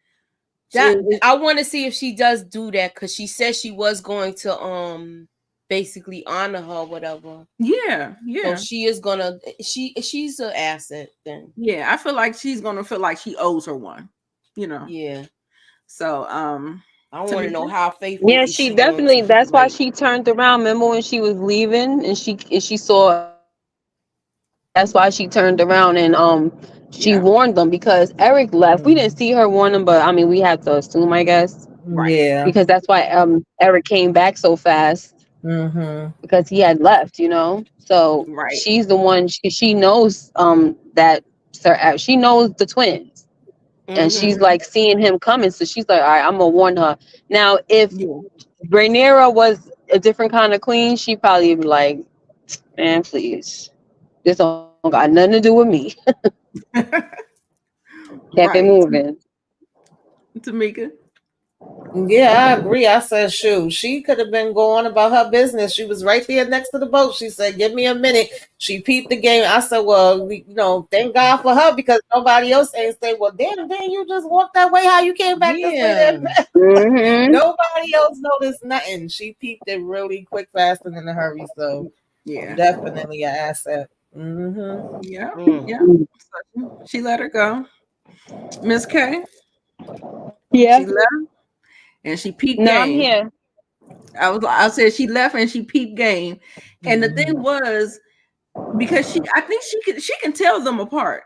I want to see if she does do that, because she said she was going to basically honor her, whatever. Yeah. So she is gonna she's an asset then. Yeah, I feel like she's gonna feel like she owes her one. Yeah. So I want to know how faithful. Yeah, she definitely. That's why she turned around. Remember when she was leaving and she saw. That's why she turned around and she warned them, because Eric left. We didn't see her warn them, but I mean we have to assume, I guess. Right. Yeah. Because that's why Eric came back so fast. Because he had left, So she's the one. She knows that she knows the twins. And she's like seeing him coming, so she's like, all right, I'm gonna warn her. Now, if Rhaenyra was a different kind of queen, she'd probably be like, man, please, this don't got nothing to do with me. Kept it moving. Tamika. Yeah, I agree. I said, shoot, she could have been going about her business. She was right there next to the boat. She said, give me a minute. She peeped the game. I said, well, thank God for her, because nobody else ain't say, well, damn, you just walked that way. How you came back this way? Mm-hmm. Nobody else noticed nothing. She peeped it really quick, fast, and in a hurry. So yeah, definitely an asset. Yeah. She let her go. Miss K. Yeah. She left and she peeped No, game. I'm here. I said she left and she peeped game. And the thing was, because I think she can tell them apart.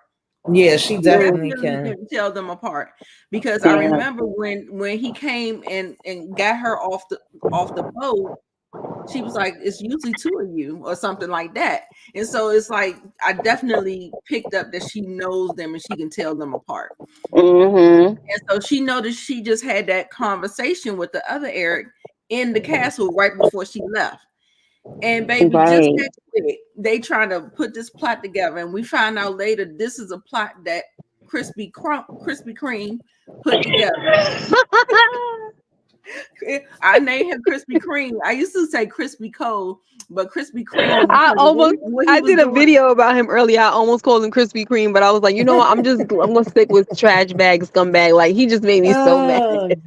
Yeah, she definitely can tell them apart, because I remember when he came and got her off the boat, she was like, it's usually two of you or something like that. And so it's like, I definitely picked up that she knows them and she can tell them apart. And so she noticed she just had that conversation with the other Eric in the castle right before she left. And baby, just that quick, they trying to put this plot together, and we find out later this is a plot that Krispy Kreme put together. I named him Krispy Kreme. I used to say Krispy Cole, but Krispy Kreme. I did a video about him earlier. I almost called him Krispy Kreme, but I was like, you know what? I'm gonna stick with trash bag scumbag. Like, he just made me so mad. It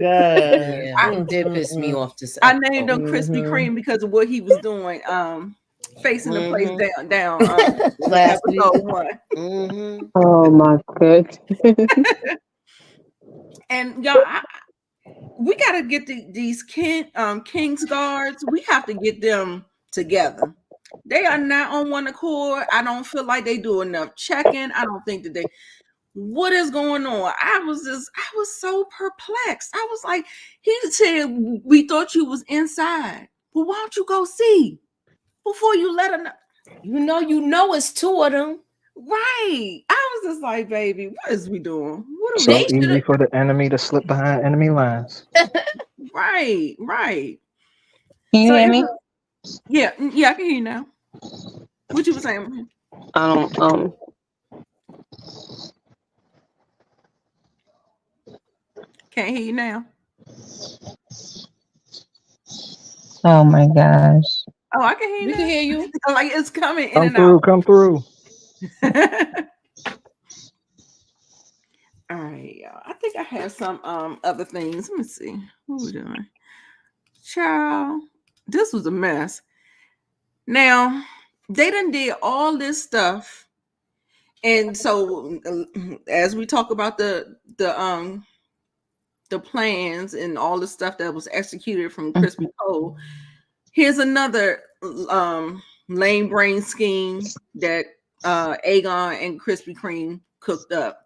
did piss me off. I named him Krispy Kreme because of what he was doing. Facing the place down last episode 1. Oh my god. And y'all, we gotta get these King's Guards. We have to get them together. They are not on one accord. I don't feel like they do enough checking. I don't think that what is going on? I was so perplexed. I was like, he said, we thought you was inside. Well, why don't you go see before you let her know? You know it's two of them. Right. I was just like, baby, what is we doing? What are so easy for the enemy to slip behind enemy lines. Right. Can you hear me? Yeah, I can hear you now. What you were saying? Can't hear you now. Oh my gosh. Oh, I can hear you. We can hear you. Like it's coming in Come and through, out. come through. All right, y'all. I think I have some other things. Let me see. What we doing? Child, this was a mess. Now, they done did all this stuff. And so as we talk about the plans and all the stuff that was executed from Krispy Cole, here's another lame brain scheme that Aegon and Krispy Kreme cooked up.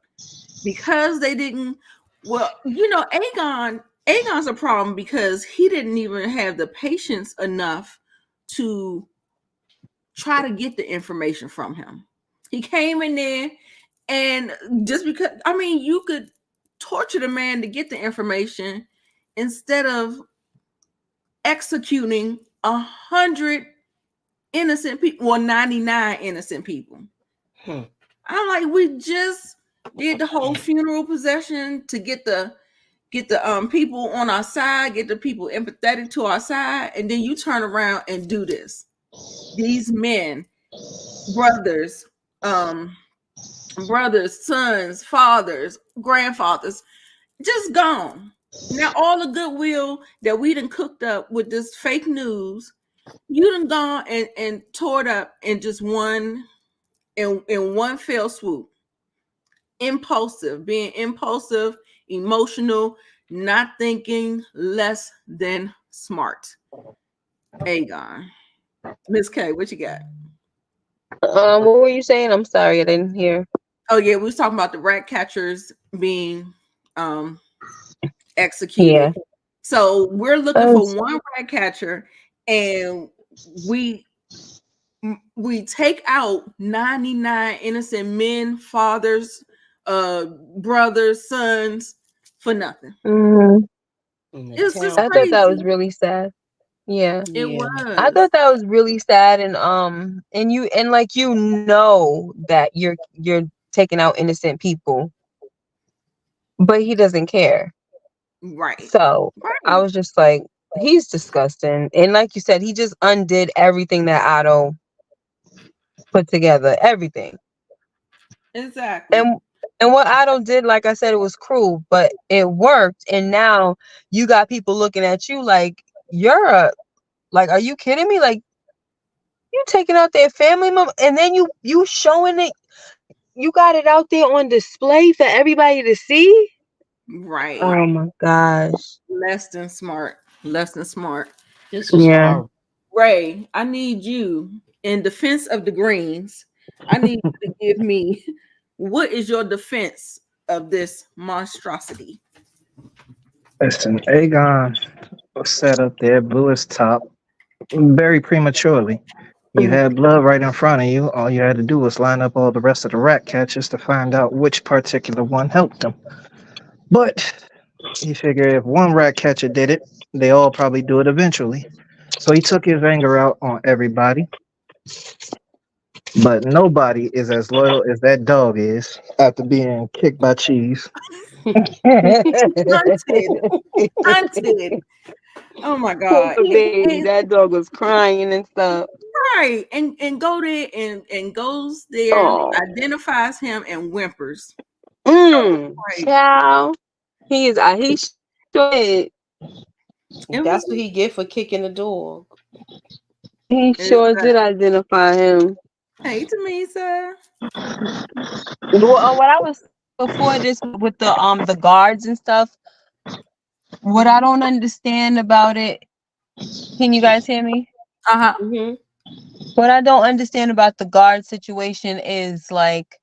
Because they didn't, Aegon's a problem because he didn't even have the patience enough to try to get the information from him. He came in there, and just because, you could torture the man to get the information instead of executing 100 innocent people, or 99 innocent people. I'm like, we just did the whole funeral procession to get the people on our side, get the people empathetic to our side, and then you turn around and do this. These men, brothers, sons, fathers, grandfathers, just gone. Now all the goodwill that we done cooked up with this fake news, you done gone and tore it up in just one fell swoop. Being impulsive, emotional, not thinking, less than smart. Aegon. Miss K, what you got? What were you saying? I'm sorry, I didn't hear. Oh yeah, we was talking about the rat catchers being executed. Yeah. So we're looking for one rat catcher, and we take out 99 innocent men, fathers, brothers, sons for nothing. It's I thought that was really sad. Yeah, it was. I thought that was really sad, and like you know that you're taking out innocent people, but he doesn't care. Right. So I was just like, he's disgusting, and like you said, he just undid everything that Otto put together, everything. Exactly. And what Otto did, like I said, it was cruel, but it worked. And now you got people looking at you like are you kidding me? Like, you taking out their family member, and then you showing it. You got it out there on display for everybody to see. Right. Oh my gosh. Less than smart. This was horrible. Ray, I need you, in defense of the Greens, I need you to give me, what is your defense of this monstrosity? Listen, Aegon sat up there, blew his top very prematurely. You had blood right in front of you. All you had to do was line up all the rest of the rat catchers to find out which particular one helped him. But he figured if one rat catcher did it, they all probably do it eventually. So he took his anger out on everybody. But nobody is as loyal as that dog is after being kicked by Cheese. Hunted. Oh my God. Baby, that dog was crying and stuff. Right. And go there and goes there, identifies him and whimpers. Child. He should. That's what he get for kicking the dog. He sure did identify him. Hey, Tamisa. What I was before this with the guards and stuff, what I don't understand about it, can you guys hear me? What I don't understand about the guard situation is, like,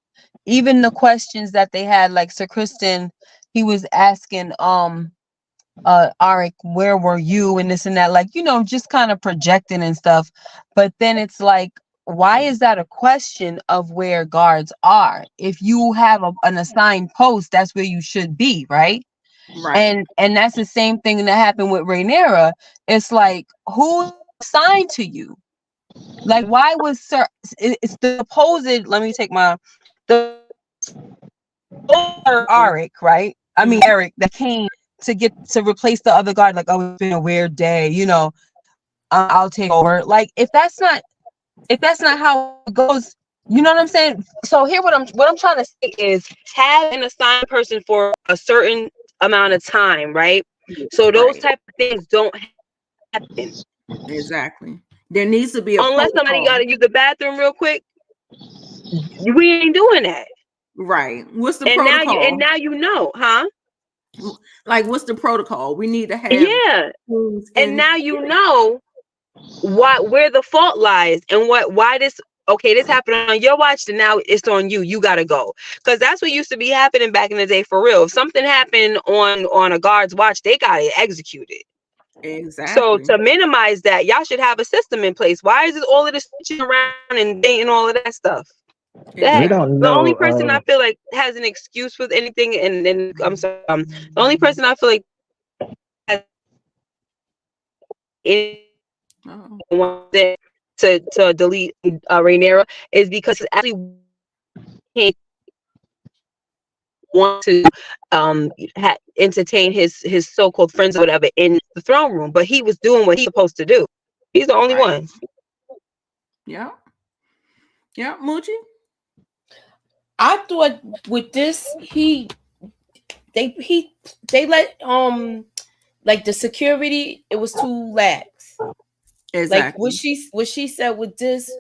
even the questions that they had, like Sir Kristen, he was asking Arik, where were you, and this and that, like, just kind of projecting and stuff. But then it's like, why is that a question of where guards are? If you have an assigned post, that's where you should be, right? And that's the same thing that happened with Rhaenyra. It's like, who assigned to you? Like, why was it's the supposed, let me take the Arik, right? I mean Eric, that came to replace the other guard. Like, oh, it's been a weird day, I'll take over. Like, if that's not how it goes, you know what I'm saying? So here, what I'm trying to say is, have an assigned person for a certain amount of time, right? So those type of things don't happen. Exactly. There needs to be unless somebody got to use the bathroom real quick. We ain't doing that. Right. What's the protocol? And now you know, huh? Like, what's the protocol? We need to have. Yeah. And now you know where the fault lies and why this. Okay, this happened on your watch, and now it's on you. You gotta go, because that's what used to be happening back in the day for real. If something happened on a guard's watch, they got it executed. Exactly. So to minimize that, y'all should have a system in place. Why is it all of this switching around and dating all of that stuff? We don't know. The only person I feel like has an excuse with anything, and then I'm sorry, the only person I feel like has to delete Rhaenyra is because it's actually want to entertain his so-called friends or whatever in the throne room, but he was doing what he's supposed to do. He's the only one. Yeah. Yeah, Moochie. I thought with this, they let like the security, it was too lax. Exactly. Like what she said with this,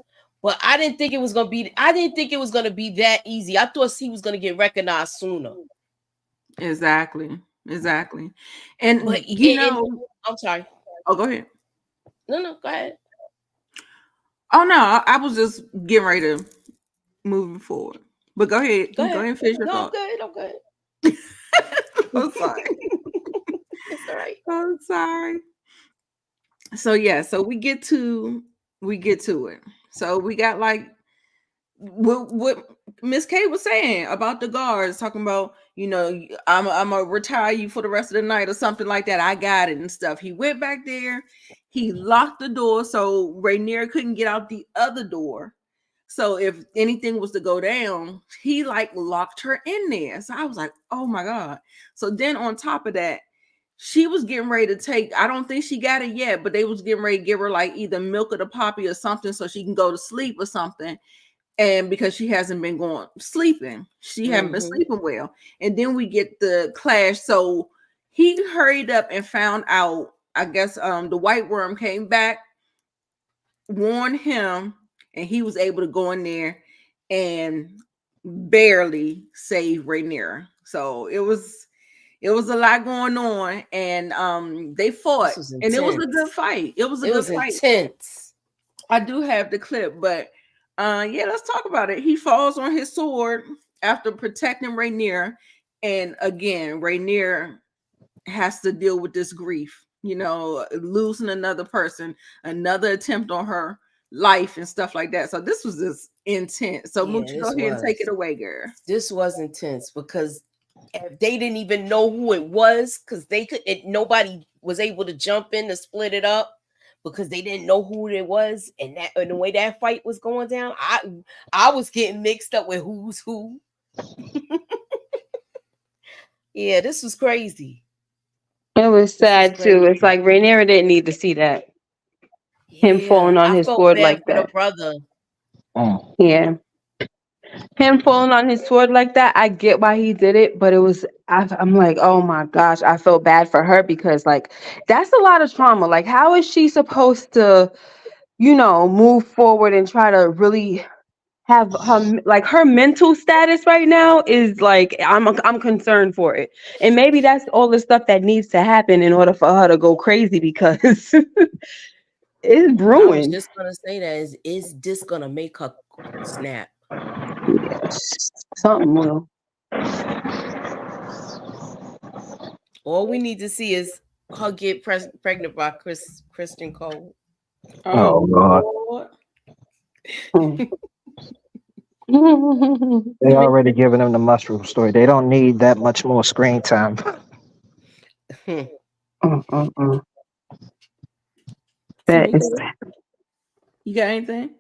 but I didn't think it was gonna be that easy. I thought he was gonna get recognized sooner. Exactly. And But I'm sorry. Oh, go ahead. No, go ahead. Oh no, I was just getting ready to move forward. But go ahead. Go ahead and finish your thought. I'm good. I'm sorry. It's all right. I'm sorry. So yeah, so we get to it. So we got like what Miss K was saying about the guards, talking about, I'm gonna retire you for the rest of the night or something like that. I got it and stuff. He went back there, he locked the door so Rhaenyra couldn't get out the other door. So if anything was to go down, he like locked her in there. So I was like, oh my God. So then on top of that, she was getting ready to take, I don't think she got it yet, but they was getting ready to give her like either milk or the poppy or something so she can go to sleep or something. And because she hasn't been sleeping, she haven't been sleeping well. And then we get the clash. So he hurried up and found out, I guess the white worm came back, warned him, and he was able to go in there and barely save Rhaenyra. So it was a lot going on, and they fought, and it was a good fight. It was intense. I do have the clip, but yeah, let's talk about it. He falls on his sword after protecting Rhaenyra, and again, Rhaenyra has to deal with this grief, losing another person, another attempt on her life and stuff like that. So this was just intense. So Moochie, go ahead and take it away, girl. This was intense because they didn't even know who it was, because nobody was able to jump in to split it up because they didn't know who it was, and the way that fight was going down, I was getting mixed up with who's who. Yeah, this was crazy. It was sad too. It's like Rhaenyra didn't need to see that. Him falling on his sword like that. Brother. Yeah. Him falling on his sword like that, I get why he did it, but I'm like, oh my gosh, I felt bad for her because like that's a lot of trauma. Like, how is she supposed to, move forward and try to really have her mental status right now is like, I'm concerned for it. And maybe that's all the stuff that needs to happen in order for her to go crazy, because it's ruined. I was just gonna say that is this gonna make her snap? Yes, something will. All we need to see is her get pregnant by Christian Cole. Oh God. They already giving him the mushroom story. They don't need that much more screen time. You got anything?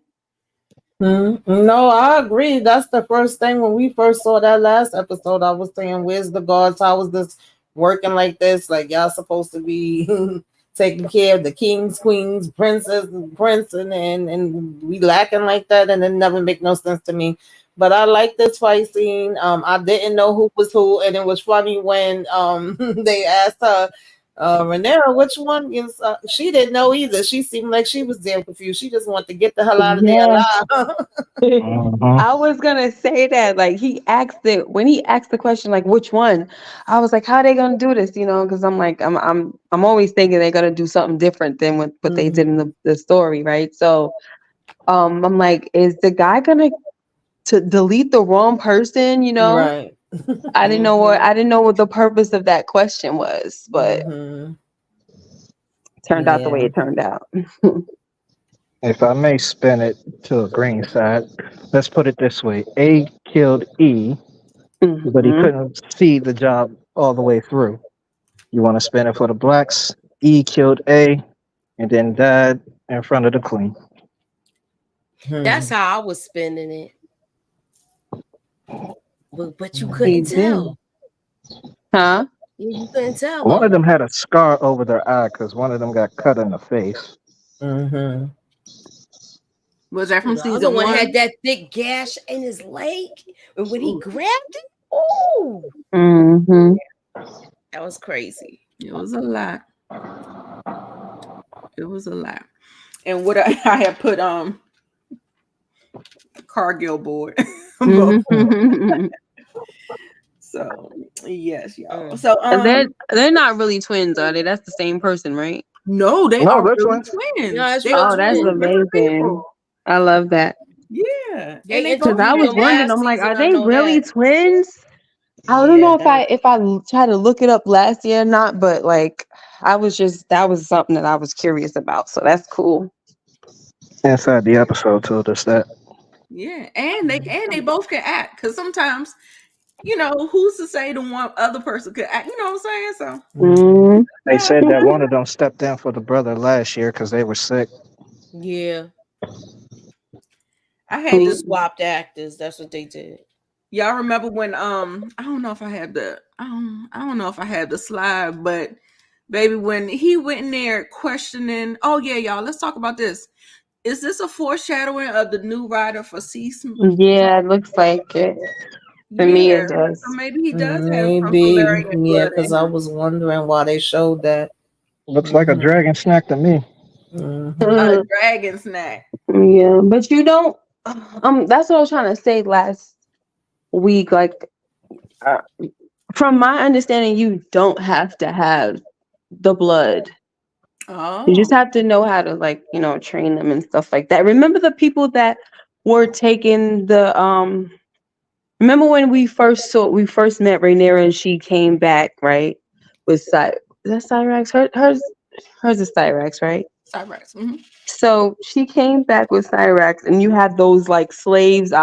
No, I agree. That's the first thing when we first saw that last episode. I was saying, where's the guards? How is this working like this? Like, y'all supposed to be taking care of the kings, queens, princes, prince, and we lacking like that, and it never make no sense to me. But I like this fight scene. I didn't know who was who, and it was funny when they asked her, Rhaenyra, which one is? She didn't know either. She seemed like she was damn confused. She just wanted to get the hell out of there alive. I was gonna say that, like, when he asked the question, like, which one? I was like, how are they gonna do this? Because I'm like, I'm always thinking they're gonna do something different than what they did in the story, right? So, I'm like, is the guy gonna delete the wrong person? Right. I didn't know what the purpose of that question was, but turned out the way it turned out. If I may spin it to a green side, let's put it this way. A killed E, but he couldn't see the job all the way through. You want to spin it for the blacks? E killed A and then died in front of the queen. That's how I was spinning it. But you couldn't tell. Huh? You couldn't tell. One of them had a scar over their eye because one of them got cut in the face. Mm-hmm. Was that from The other season one 1? had that thick gash in his leg, and when he grabbed it, oh, Mm-hmm. that was crazy. It was a lot. It was a lot. And what I had put Cargill board. Mm-hmm. So yes, y'all. Mm. So They're not really twins, are they? That's the same person, right? no, they No, are they're really twins. twins. No, it's They real are Oh, that's twins. different amazing. people. I love that. Yeah. They And they Because both I was interviewed them wondering, last I'm like, season, are I they know really that. twins? I don't Yeah, know that- if I tried to look it up last year or not, but like that was something that I was curious about. So that's cool. Inside the episode told us that. yeah, and they both can act because sometimes who's to say the one other person could act? You know what I'm saying? So Mm. They said that one of them stepped in for the brother last year because they were sick. yeah. I had They this. swapped actors. That's what they did. Y'all remember when I don't know if I had the I don't know if I had the slide, but baby, when he went in there questioning, oh yeah, y'all, let's talk about this. Is this a foreshadowing of the new writer for season? Yeah, it looks like it. To me, Yeah, it so does. maybe he does have some Maybe, Valerian yeah, blood because in I him. was wondering why they showed that. Looks like a dragon snack to me. A dragon snack. Yeah, but you don't. That's what I was trying to say last week. Like, uh, from my understanding, you don't have to have the blood. You Oh, just have to know how to, like, train them and stuff like that. Remember the people that were taking the remember when we first met Rhaenyra and she came back, right? With is that Cyrax? Hers is Cyrax, right? Cyrex. Mm-hmm. So she came back with Cyrax, and you had those like slaves,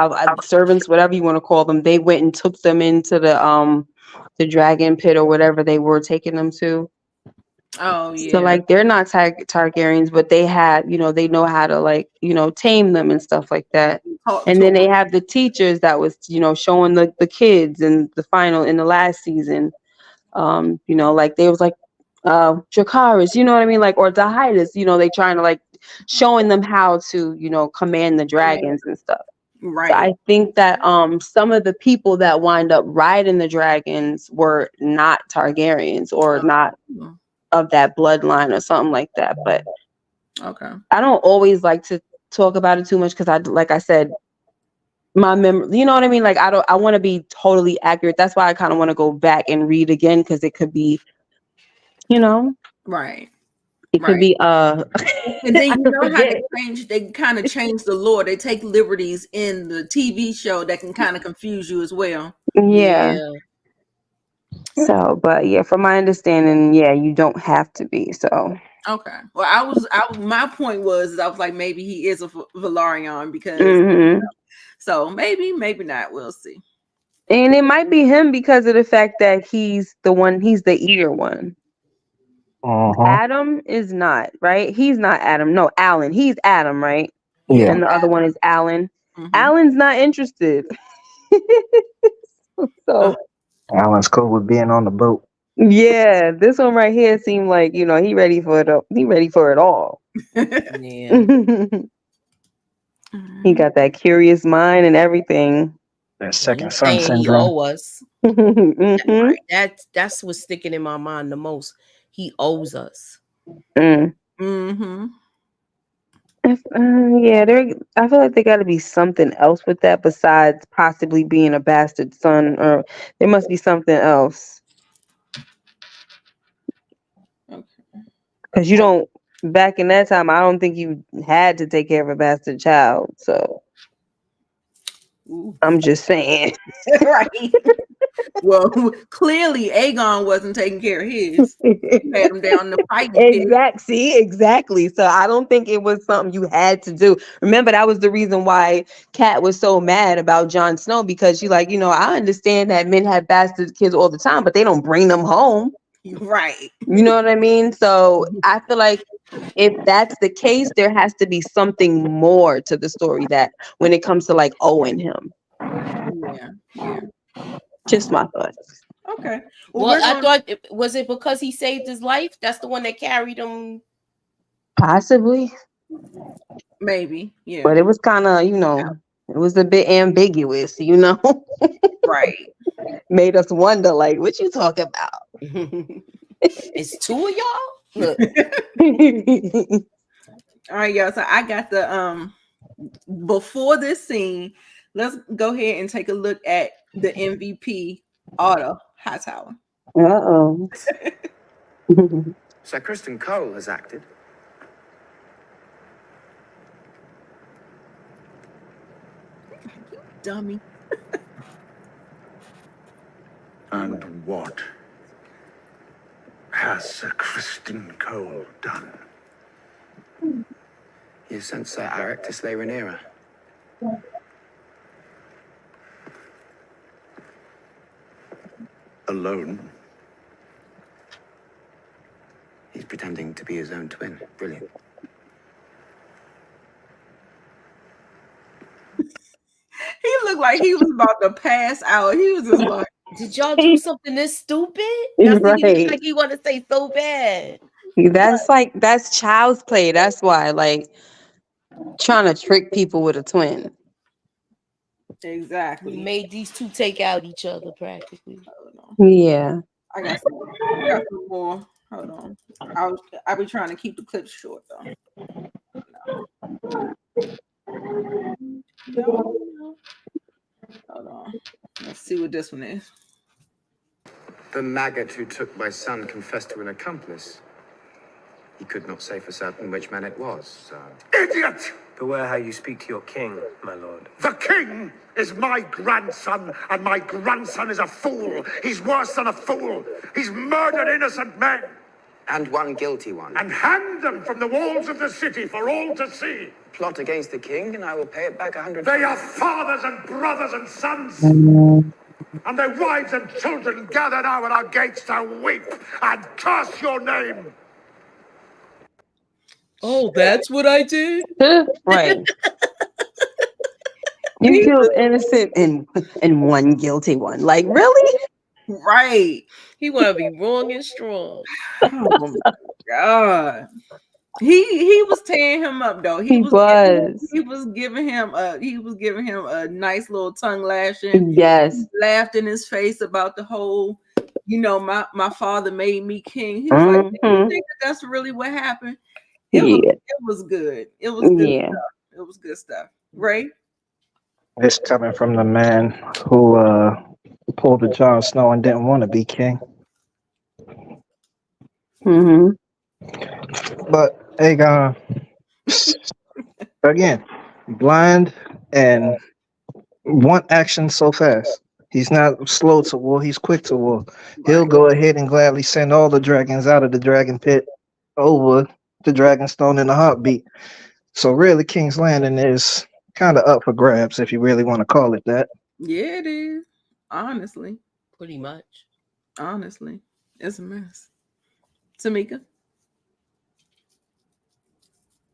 servants, whatever you want to call them. They went and took them into the dragon pit or whatever they were taking them to. Oh So yeah. like they're not Targaryens, but they had, they know how to like, tame them and stuff like that. Talk And to then they him. have the teachers that was, showing the kids in the last season. Like they was like Dracarys, you know what I mean? Like, or Dahidas, they trying to like showing them how to, command the dragons and stuff. So Right. I think that some of the people that wind up riding the dragons were not Targaryens or not of that bloodline or something like that. But Okay. I don't always like to talk about it too much because like I said, my memory, you know what I mean? Like I want to be totally accurate. That's why I kind of want to go back and read again because it could be, Right. it could be And then I you could know how forget. they kind of change the lore. They take liberties in the TV show that can kind of confuse you as well. Yeah. So, but yeah, from my understanding, yeah, you don't have to be. So Okay. Well, my point was I was like maybe he is a Velaryon because so maybe not. We'll see. And it might be him because of the fact that he's the eater one. Adam is not, right? He's not Adam. No, Alan. He's Adam, right? Yeah. And the other one is Alan. Alan's not interested. So Alan's cool with being on the boat. yeah, this one right here seemed like, he ready for it. He ready for it all. Yeah. He got that curious mind and everything. That second He's son saying he syndrome. owe us. Mhm. That's what's sticking in my mind the most. He owes us. Mm-hmm. Yeah, I feel like there got to be something else with that besides possibly being a bastard son, or there must be something else. Because you don't, back in that time, I don't think you had to take care of a bastard child. So I'm just saying. Right. Well, clearly Aegon wasn't taking care of his. He had him down in the fighting pit. Exactly. So I don't think it was something you had to do. Remember, that was the reason why Kat was so mad about Jon Snow, because she like, I understand that men have bastard kids all the time, but they don't bring them home. Right. You know what I mean? So I feel like if that's the case, there has to be something more to the story that when it comes to like owing him. Yeah. Just my thoughts. Okay. Well, I thought was it because he saved his life? That's the one that carried him. Possibly. Maybe, yeah. But it was kind of, it was a bit ambiguous, Right. Made us wonder, like, what you talking about? It's two of y'all? Look. All right, y'all. So I got the before this scene, let's go ahead and take a look at the MVP Otto Hightower. Uh-oh. Sir Kristen Cole has acted. Dummy. And what has Sir Kristen Cole done? You sent Sir Eric to slay Rhaeneyra. Alone? He's pretending to be his own twin. Brilliant. He looked like he was about to pass out. He was just like, did y'all do something this stupid? Y'all Right. think like you want to say so bad. That's child's play. That's why, like, trying to trick people with a twin. Exactly. We made these two take out each other practically. Yeah. I got some more. Hold on. I'll be trying to keep the clips short though. No. Hold on. Let's see what this one is. The maggot who took my son confessed to an accomplice. He could not say for certain which man it was, so... Idiot! Beware how you speak to your king, my lord. The king is my grandson, and my grandson is a fool. He's worse than a fool. He's murdered innocent men. And one guilty one. And hang them from the walls of the city for all to see. Plot against the king, and I will pay it back 100 They are times. fathers and brothers and sons. And their wives and children gather now at our gates to weep and curse your name. Oh, that's what I did? Right. You killed innocent and one guilty one. Like, really? Right. He want to be wrong and strong. Oh my God. He was tearing him up though. He was giving him a nice little tongue lashing. Yes. He laughed in his face about the whole, my father made me king. He was like, "Do you think that's really what happened?" It was good. It was good stuff. It was good stuff. Ray? It's coming from the man who pulled a Jon Snow and didn't want to be king. But Aegon, again, blind and want action so fast. He's not slow to war. He's quick to war. He'll go ahead and gladly send all the dragons out of the dragon pit over the Dragonstone in a heartbeat. So really, King's Landing is kind of up for grabs, if you really want to call it that. Yeah, it is. Honestly. Pretty much. Honestly. It's a mess. Tamika?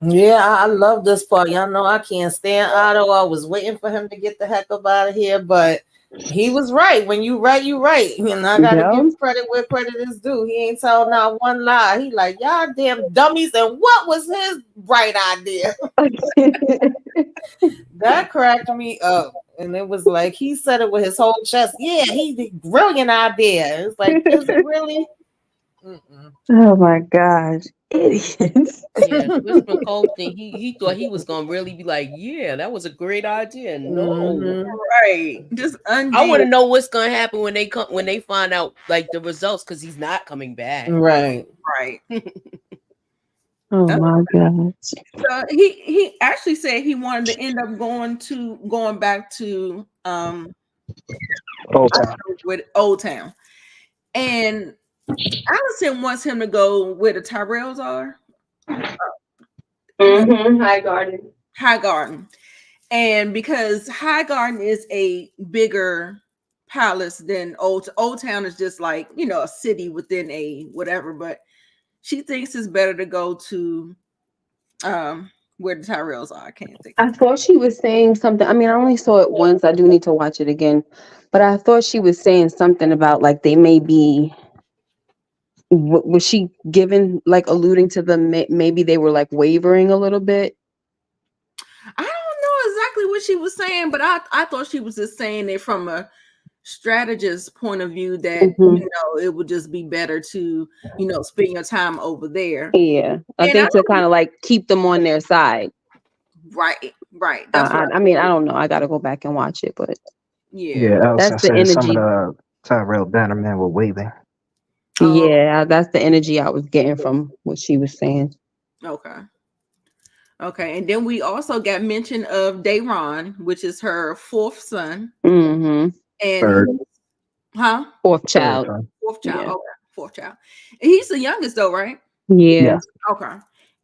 Yeah, I love this part. Y'all know I can't stand Otto. I was waiting for him to get the heck up out of here, but he was right. When you right, you right. And I gotta give credit where credit is due. He ain't telling not one lie. He like, y'all damn dummies. And what was his right idea? That cracked me up. And it was like he said it with his whole chest. Yeah, he brilliant idea. It's like, is it really? Oh my gosh. Idiots. Yeah, this Cole thing, he thought he was gonna really be like, yeah, that was a great idea. No, right. Just I want to know what's gonna happen when they find out like the results, because he's not coming back. Right. Oh my gosh. So he actually said he wanted to end up going back to Old Town. And Alicent wants him to go where the Tyrells are. Highgarden. And because Highgarden is a bigger palace than Old Town is just like, a city within a whatever, but she thinks it's better to go to where the Tyrells are. I can't think. I thought she was saying something. I mean, I only saw it once. I do need to watch it again. But I thought she was saying something about like they may be. Was she given like alluding to them? Maybe they were like wavering a little bit. I don't know exactly what she was saying, but I thought she was just saying it from a strategist point of view that it would just be better to spend your time over there. Yeah, I think to kind of like keep them on their side. Right. That's I mean, I don't know. I got to go back and watch it, but yeah, that's the energy. Some of the Tyrell bannermen were waving. Yeah, that's the energy I was getting from what she was saying. Okay, and then we also got mention of Daeron, which is her fourth son. Mm-hmm. And fourth child. Fourth child. Yeah. Okay, fourth child. And he's the youngest though, right? Yeah. Okay.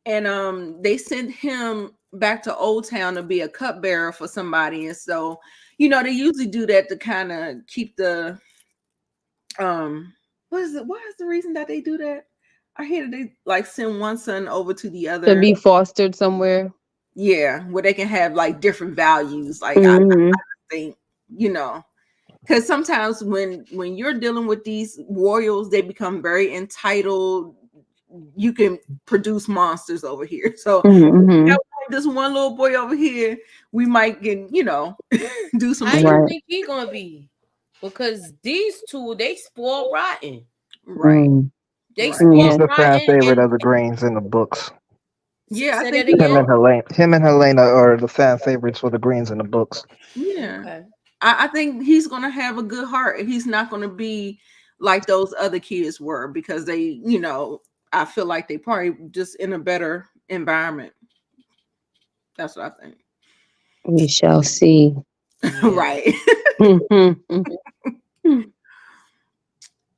And they sent him back to Old Town to be a cupbearer for somebody, and so they usually do that to kind of keep the what is the reason that they do that? I hear they like send one son over to the other to be fostered somewhere. Yeah, where they can have like different values. Like I think because sometimes when you're dealing with these royals, they become very entitled. You can produce monsters over here. So this one little boy over here, we might get do some. How you think he gonna be? Because these two, they spoiled rotten. Right. They He's the fan favorite of the Greens in the books. Yeah, I think him and Helena are the fan favorites for the Greens in the books. Yeah. Okay. I think he's gonna have a good heart. He's not gonna be like those other kids were because they, I feel like they probably just in a better environment. That's what I think. We shall see. Right.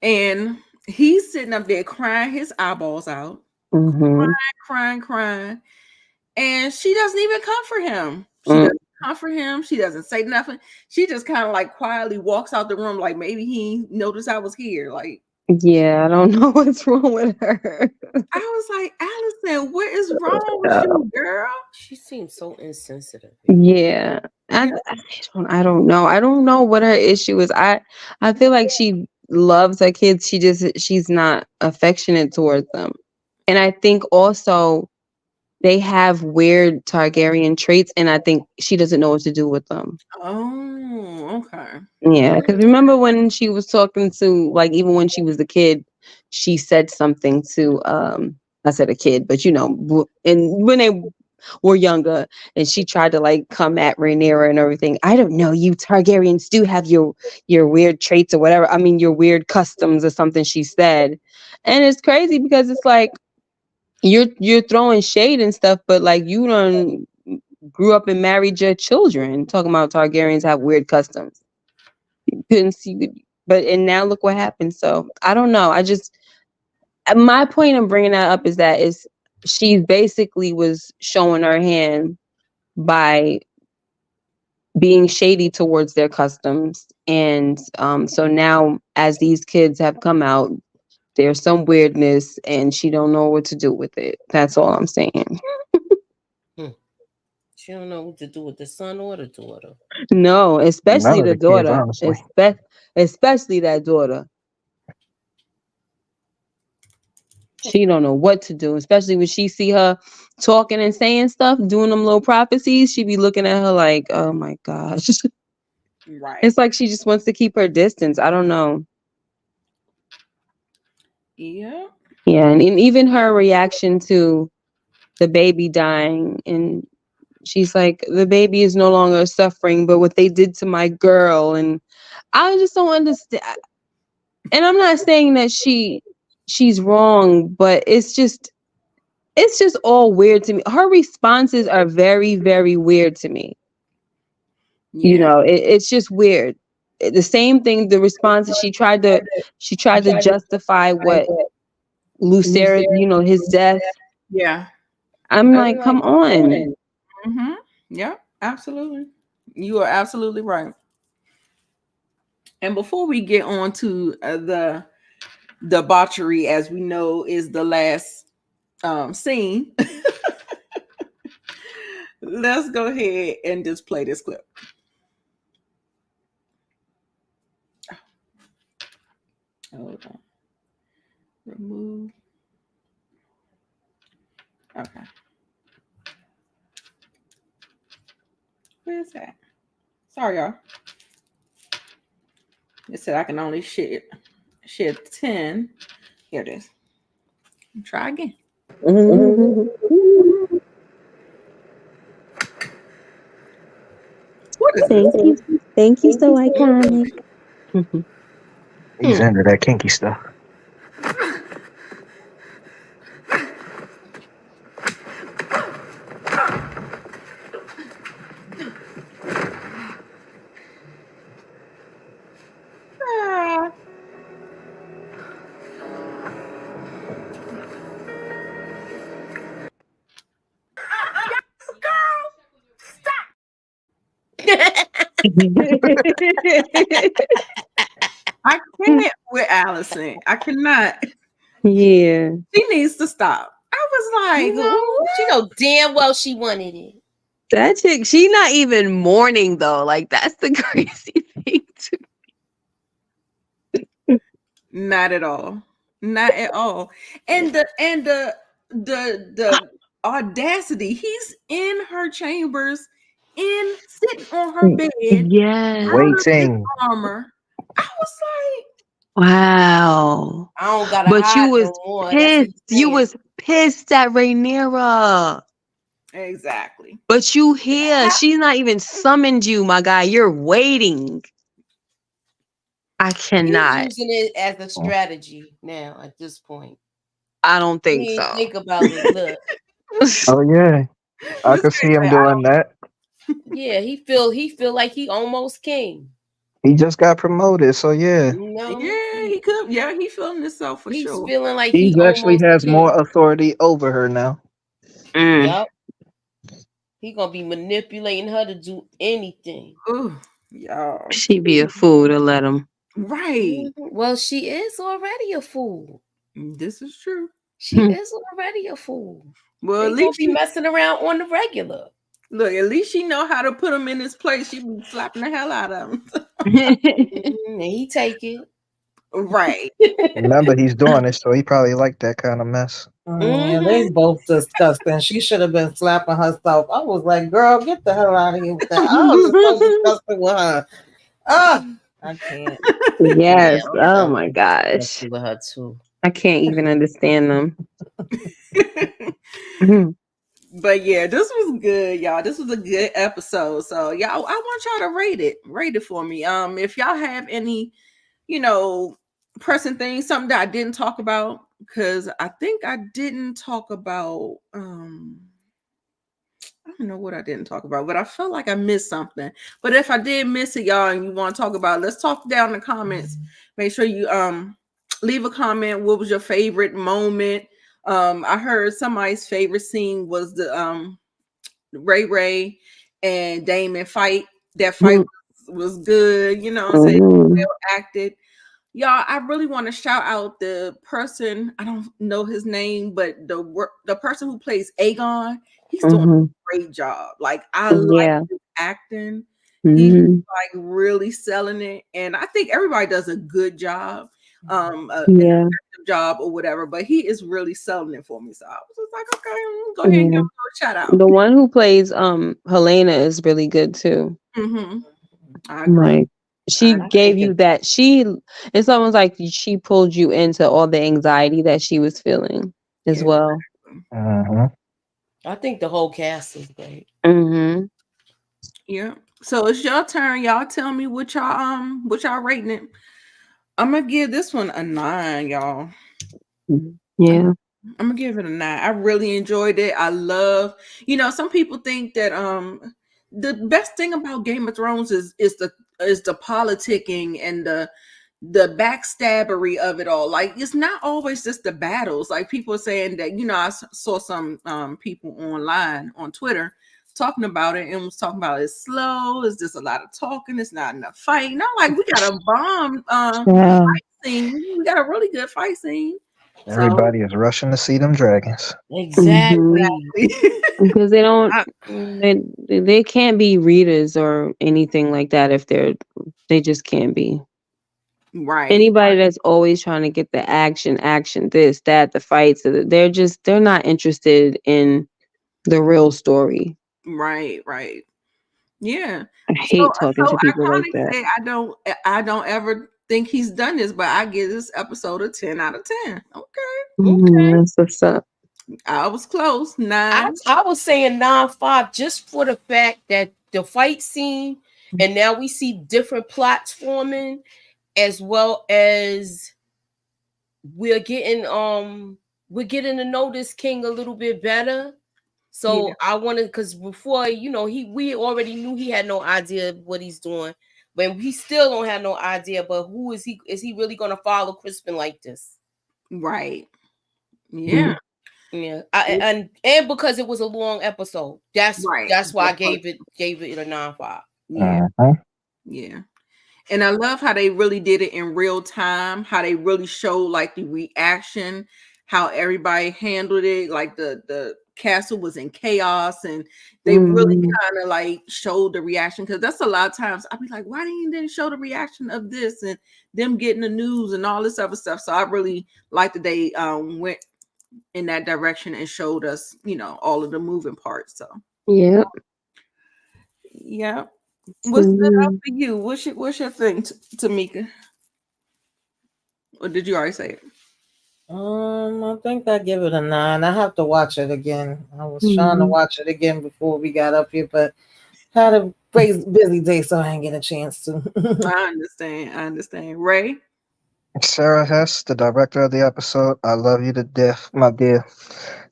And he's sitting up there crying his eyeballs out, crying, and she doesn't even comfort him. She doesn't comfort him. She doesn't say nothing. She just kind of like quietly walks out the room, like maybe he noticed I was here. Like, yeah, I don't know what's wrong with her. I was like, Alicent, what is wrong with you, girl? She seems so insensitive. Yeah. I don't know. I don't know what her issue is. I feel like she loves her kids. She's not affectionate towards them. And I think also they have weird Targaryen traits, and I think she doesn't know what to do with them. Oh, okay. Yeah, because remember when she was talking to, like, even when she was a kid, she said something to, I said a kid, but and when they were younger, and she tried to like come at Rhaenyra and everything. I don't know, you Targaryens do have your weird traits or whatever. I mean, your weird customs or something she said. And it's crazy because it's like, you're throwing shade and stuff, but like you done grew up and married your children talking about Targaryens have weird customs. You couldn't see, and now look what happened. So I don't know. My point of bringing that up is that she basically was showing her hand by being shady towards their customs. And so now as these kids have come out, there's some weirdness and she don't know what to do with it. That's all I'm saying. She don't know what to do with the son or the daughter. No, especially the daughter. Especially that daughter. She don't know what to do, especially when she see her talking and saying stuff, doing them little prophecies. She be looking at her like, oh my gosh. Right. It's like she just wants to keep her distance. I don't know. Yeah. Yeah, and even her reaction to the baby dying, and she's like, the baby is no longer suffering, but what they did to my girl, and I just don't understand. And I'm not saying that she's wrong, but it's just all weird to me. Her responses are very, very weird to me. Yeah. It's just weird. The same thing, the responses she tried to justify what Lucera, his death. Yeah. I'm like, come on. Mm-hmm. Yeah, absolutely. You are absolutely right. And before we get on to the debauchery, as we know is the last scene, Let's go ahead and just play this clip. Hold on. Remove. Okay. Where's that? Sorry, y'all. It said I can only share 10. Here it is. Try again. What is Thank this? you. Thank you, so iconic. He's into that kinky stuff. Ah. I can't with Alicent. I cannot. Yeah. She needs to stop. I was like, She know damn well she wanted it. That chick, she not even mourning though. Like that's the crazy thing to not at all. Not at all. And the audacity. He's in her chambers, sitting on her bed, Yeah. Waiting. armor. I was Wow. I don't gotta But you hide was no more. pissed. You was pissed at Rhaenyra. like, exactly. But you here. She's not even summoned you, my guy. You're waiting. I cannot. He's using it as a strategy now at this point. I don't think He so. ain't think about it. Look. Oh yeah, I could see him doing that. Yeah, he feel like he almost came. He just got promoted, so yeah. You know? Yeah, he could. Yeah, he feeling himself for He's sure. feeling like He actually almost has came. more authority over her now. Yup. He gonna be manipulating her to do anything. Ooh, y'all. She be a fool to let him. Right. Well, she is already a fool. This is true. She is already a fool. Well, They at least be messing around on the regular. Look, at least she know how to put him in his place. She be slapping the hell out of him. And he take it. Right. Remember, he's doing it, so he probably like that kind of mess. Yeah, they both disgusting. She should have been slapping herself. I was like, girl, get the hell out of here with that. I was so disgusted with her. I can't. Yes. Yeah, Oh my gosh. with her too. I can't even understand them. But yeah, this was good, y'all. This was a good episode. So y'all, I want y'all to rate it for me. If y'all have any, pressing things, something that I didn't talk about, because I think I didn't talk about I don't know what I didn't talk about, but I felt like I missed something. But if I did miss it, y'all, and you want to talk about it, let's talk down in the comments. Make sure you leave a comment. What was your favorite moment? I heard somebody's favorite scene was the Ray and Damon fight. That fight was good, well acted. Y'all, I really want to shout out the person. I don't know his name, but the person who plays Aegon, he's doing a great job. Like I like his acting. He's like really selling it, and I think everybody does a good job. An effective job or whatever, but he is really selling it for me. So I was just like, okay, go ahead and give him a shout out. The one who plays Helena is really good too. I agree. Like she gave you that. It's almost like she pulled you into all the anxiety that she was feeling as well. I think the whole cast is great. Yeah. So it's your turn. Y'all tell me what y'all rating it. I'm gonna give this one a 9, y'all. Yeah. I'm gonna give it a 9. I really enjoyed it. I love, some people think that the best thing about Game of Thrones is the politicking and the backstabbery of it all. Like it's not always just the battles. Like people are saying that, I saw some people online on Twitter talking about it and was talking about it's slow, it's just a lot of talking, it's not enough fighting. I'm like, we got a bomb fight scene. We got a really good fight scene. Everybody is rushing to see them dragons. Exactly. Because they don't, I- they can't be readers or anything like that if they just can't be. Right. Anybody that's always trying to get the action, this, that, the fights, they're not interested in the real story. Right. Yeah. I hate talking to people like Iconic that. said, I don't ever think he's done this, but I give this episode a 10 out of 10. Okay. That's what's up. I was close. 9. I was saying 9.5 just for the fact that the fight scene, and now we see different plots forming, as well as we're getting to know this king a little bit better. So I wanted, because before, we already knew he had no idea what he's doing, but he still don't have no idea. But who is he? Is he really going to follow Crispin like this? Right. Yeah. Yeah. And because it was a long episode, that's why I gave it a 9.5. Yeah. And I love how they really did it in real time, how they really showed like the reaction, how everybody handled it, like the castle was in chaos, and they really kind of like showed the reaction, because that's a lot of times I'd be like, why didn't show the reaction of this and them getting the news and all this other stuff. So I really liked that they went in that direction and showed us, all of the moving parts. So yeah. What's that up for you? What's your thing, Tamika? Or did you already say it? I think I give it a 9. I have to watch it again. I was trying to watch it again before we got up here, but had a busy day, so I didn't get a chance to. I understand. Ray? Sarah Hess, the director of the episode, I love you to death, my dear.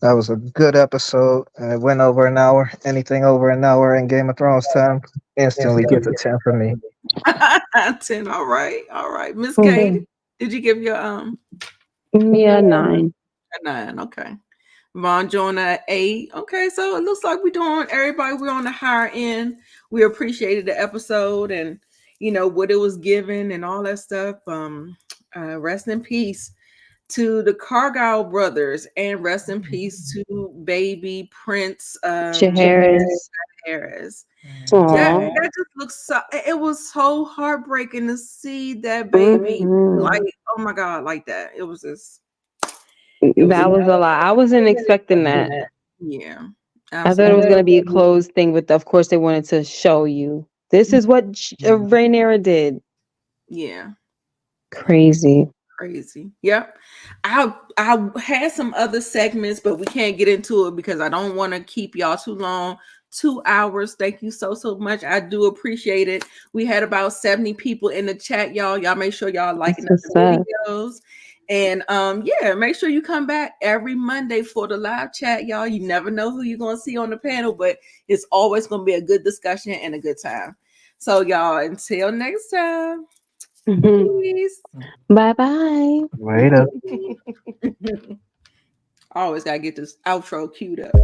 That was a good episode, and it went over an hour. Anything over an hour in Game of Thrones time instantly gets a 10 from me. 10. All right. Miss Kate, did you give your 9? A 9. Okay. Von Jonah 8. Okay, so it looks like we're on the higher end. We appreciated the episode and what it was given and all that stuff. Rest in peace to the Cargyle brothers, and rest in peace to baby Prince Harris. That just looks it was so heartbreaking to see that baby like, oh my God, like that. It was just that was a lot. I wasn't expecting that. Yeah. Absolutely. I thought it was going to be a closed thing, but of course they wanted to show you this is what Rhaenyra did. Yeah. Crazy. Yep. I had some other segments, but we can't get into it because I don't want to keep y'all too long. 2 hours. Thank you so much. I do appreciate it. We had about 70 people in the chat, y'all. Y'all make sure y'all liking the videos. And make sure you come back every Monday for the live chat, y'all. You never know who you're gonna see on the panel, but it's always gonna be a good discussion and a good time. So y'all, until next time. Peace. Bye. Later. I always gotta get this outro queued up.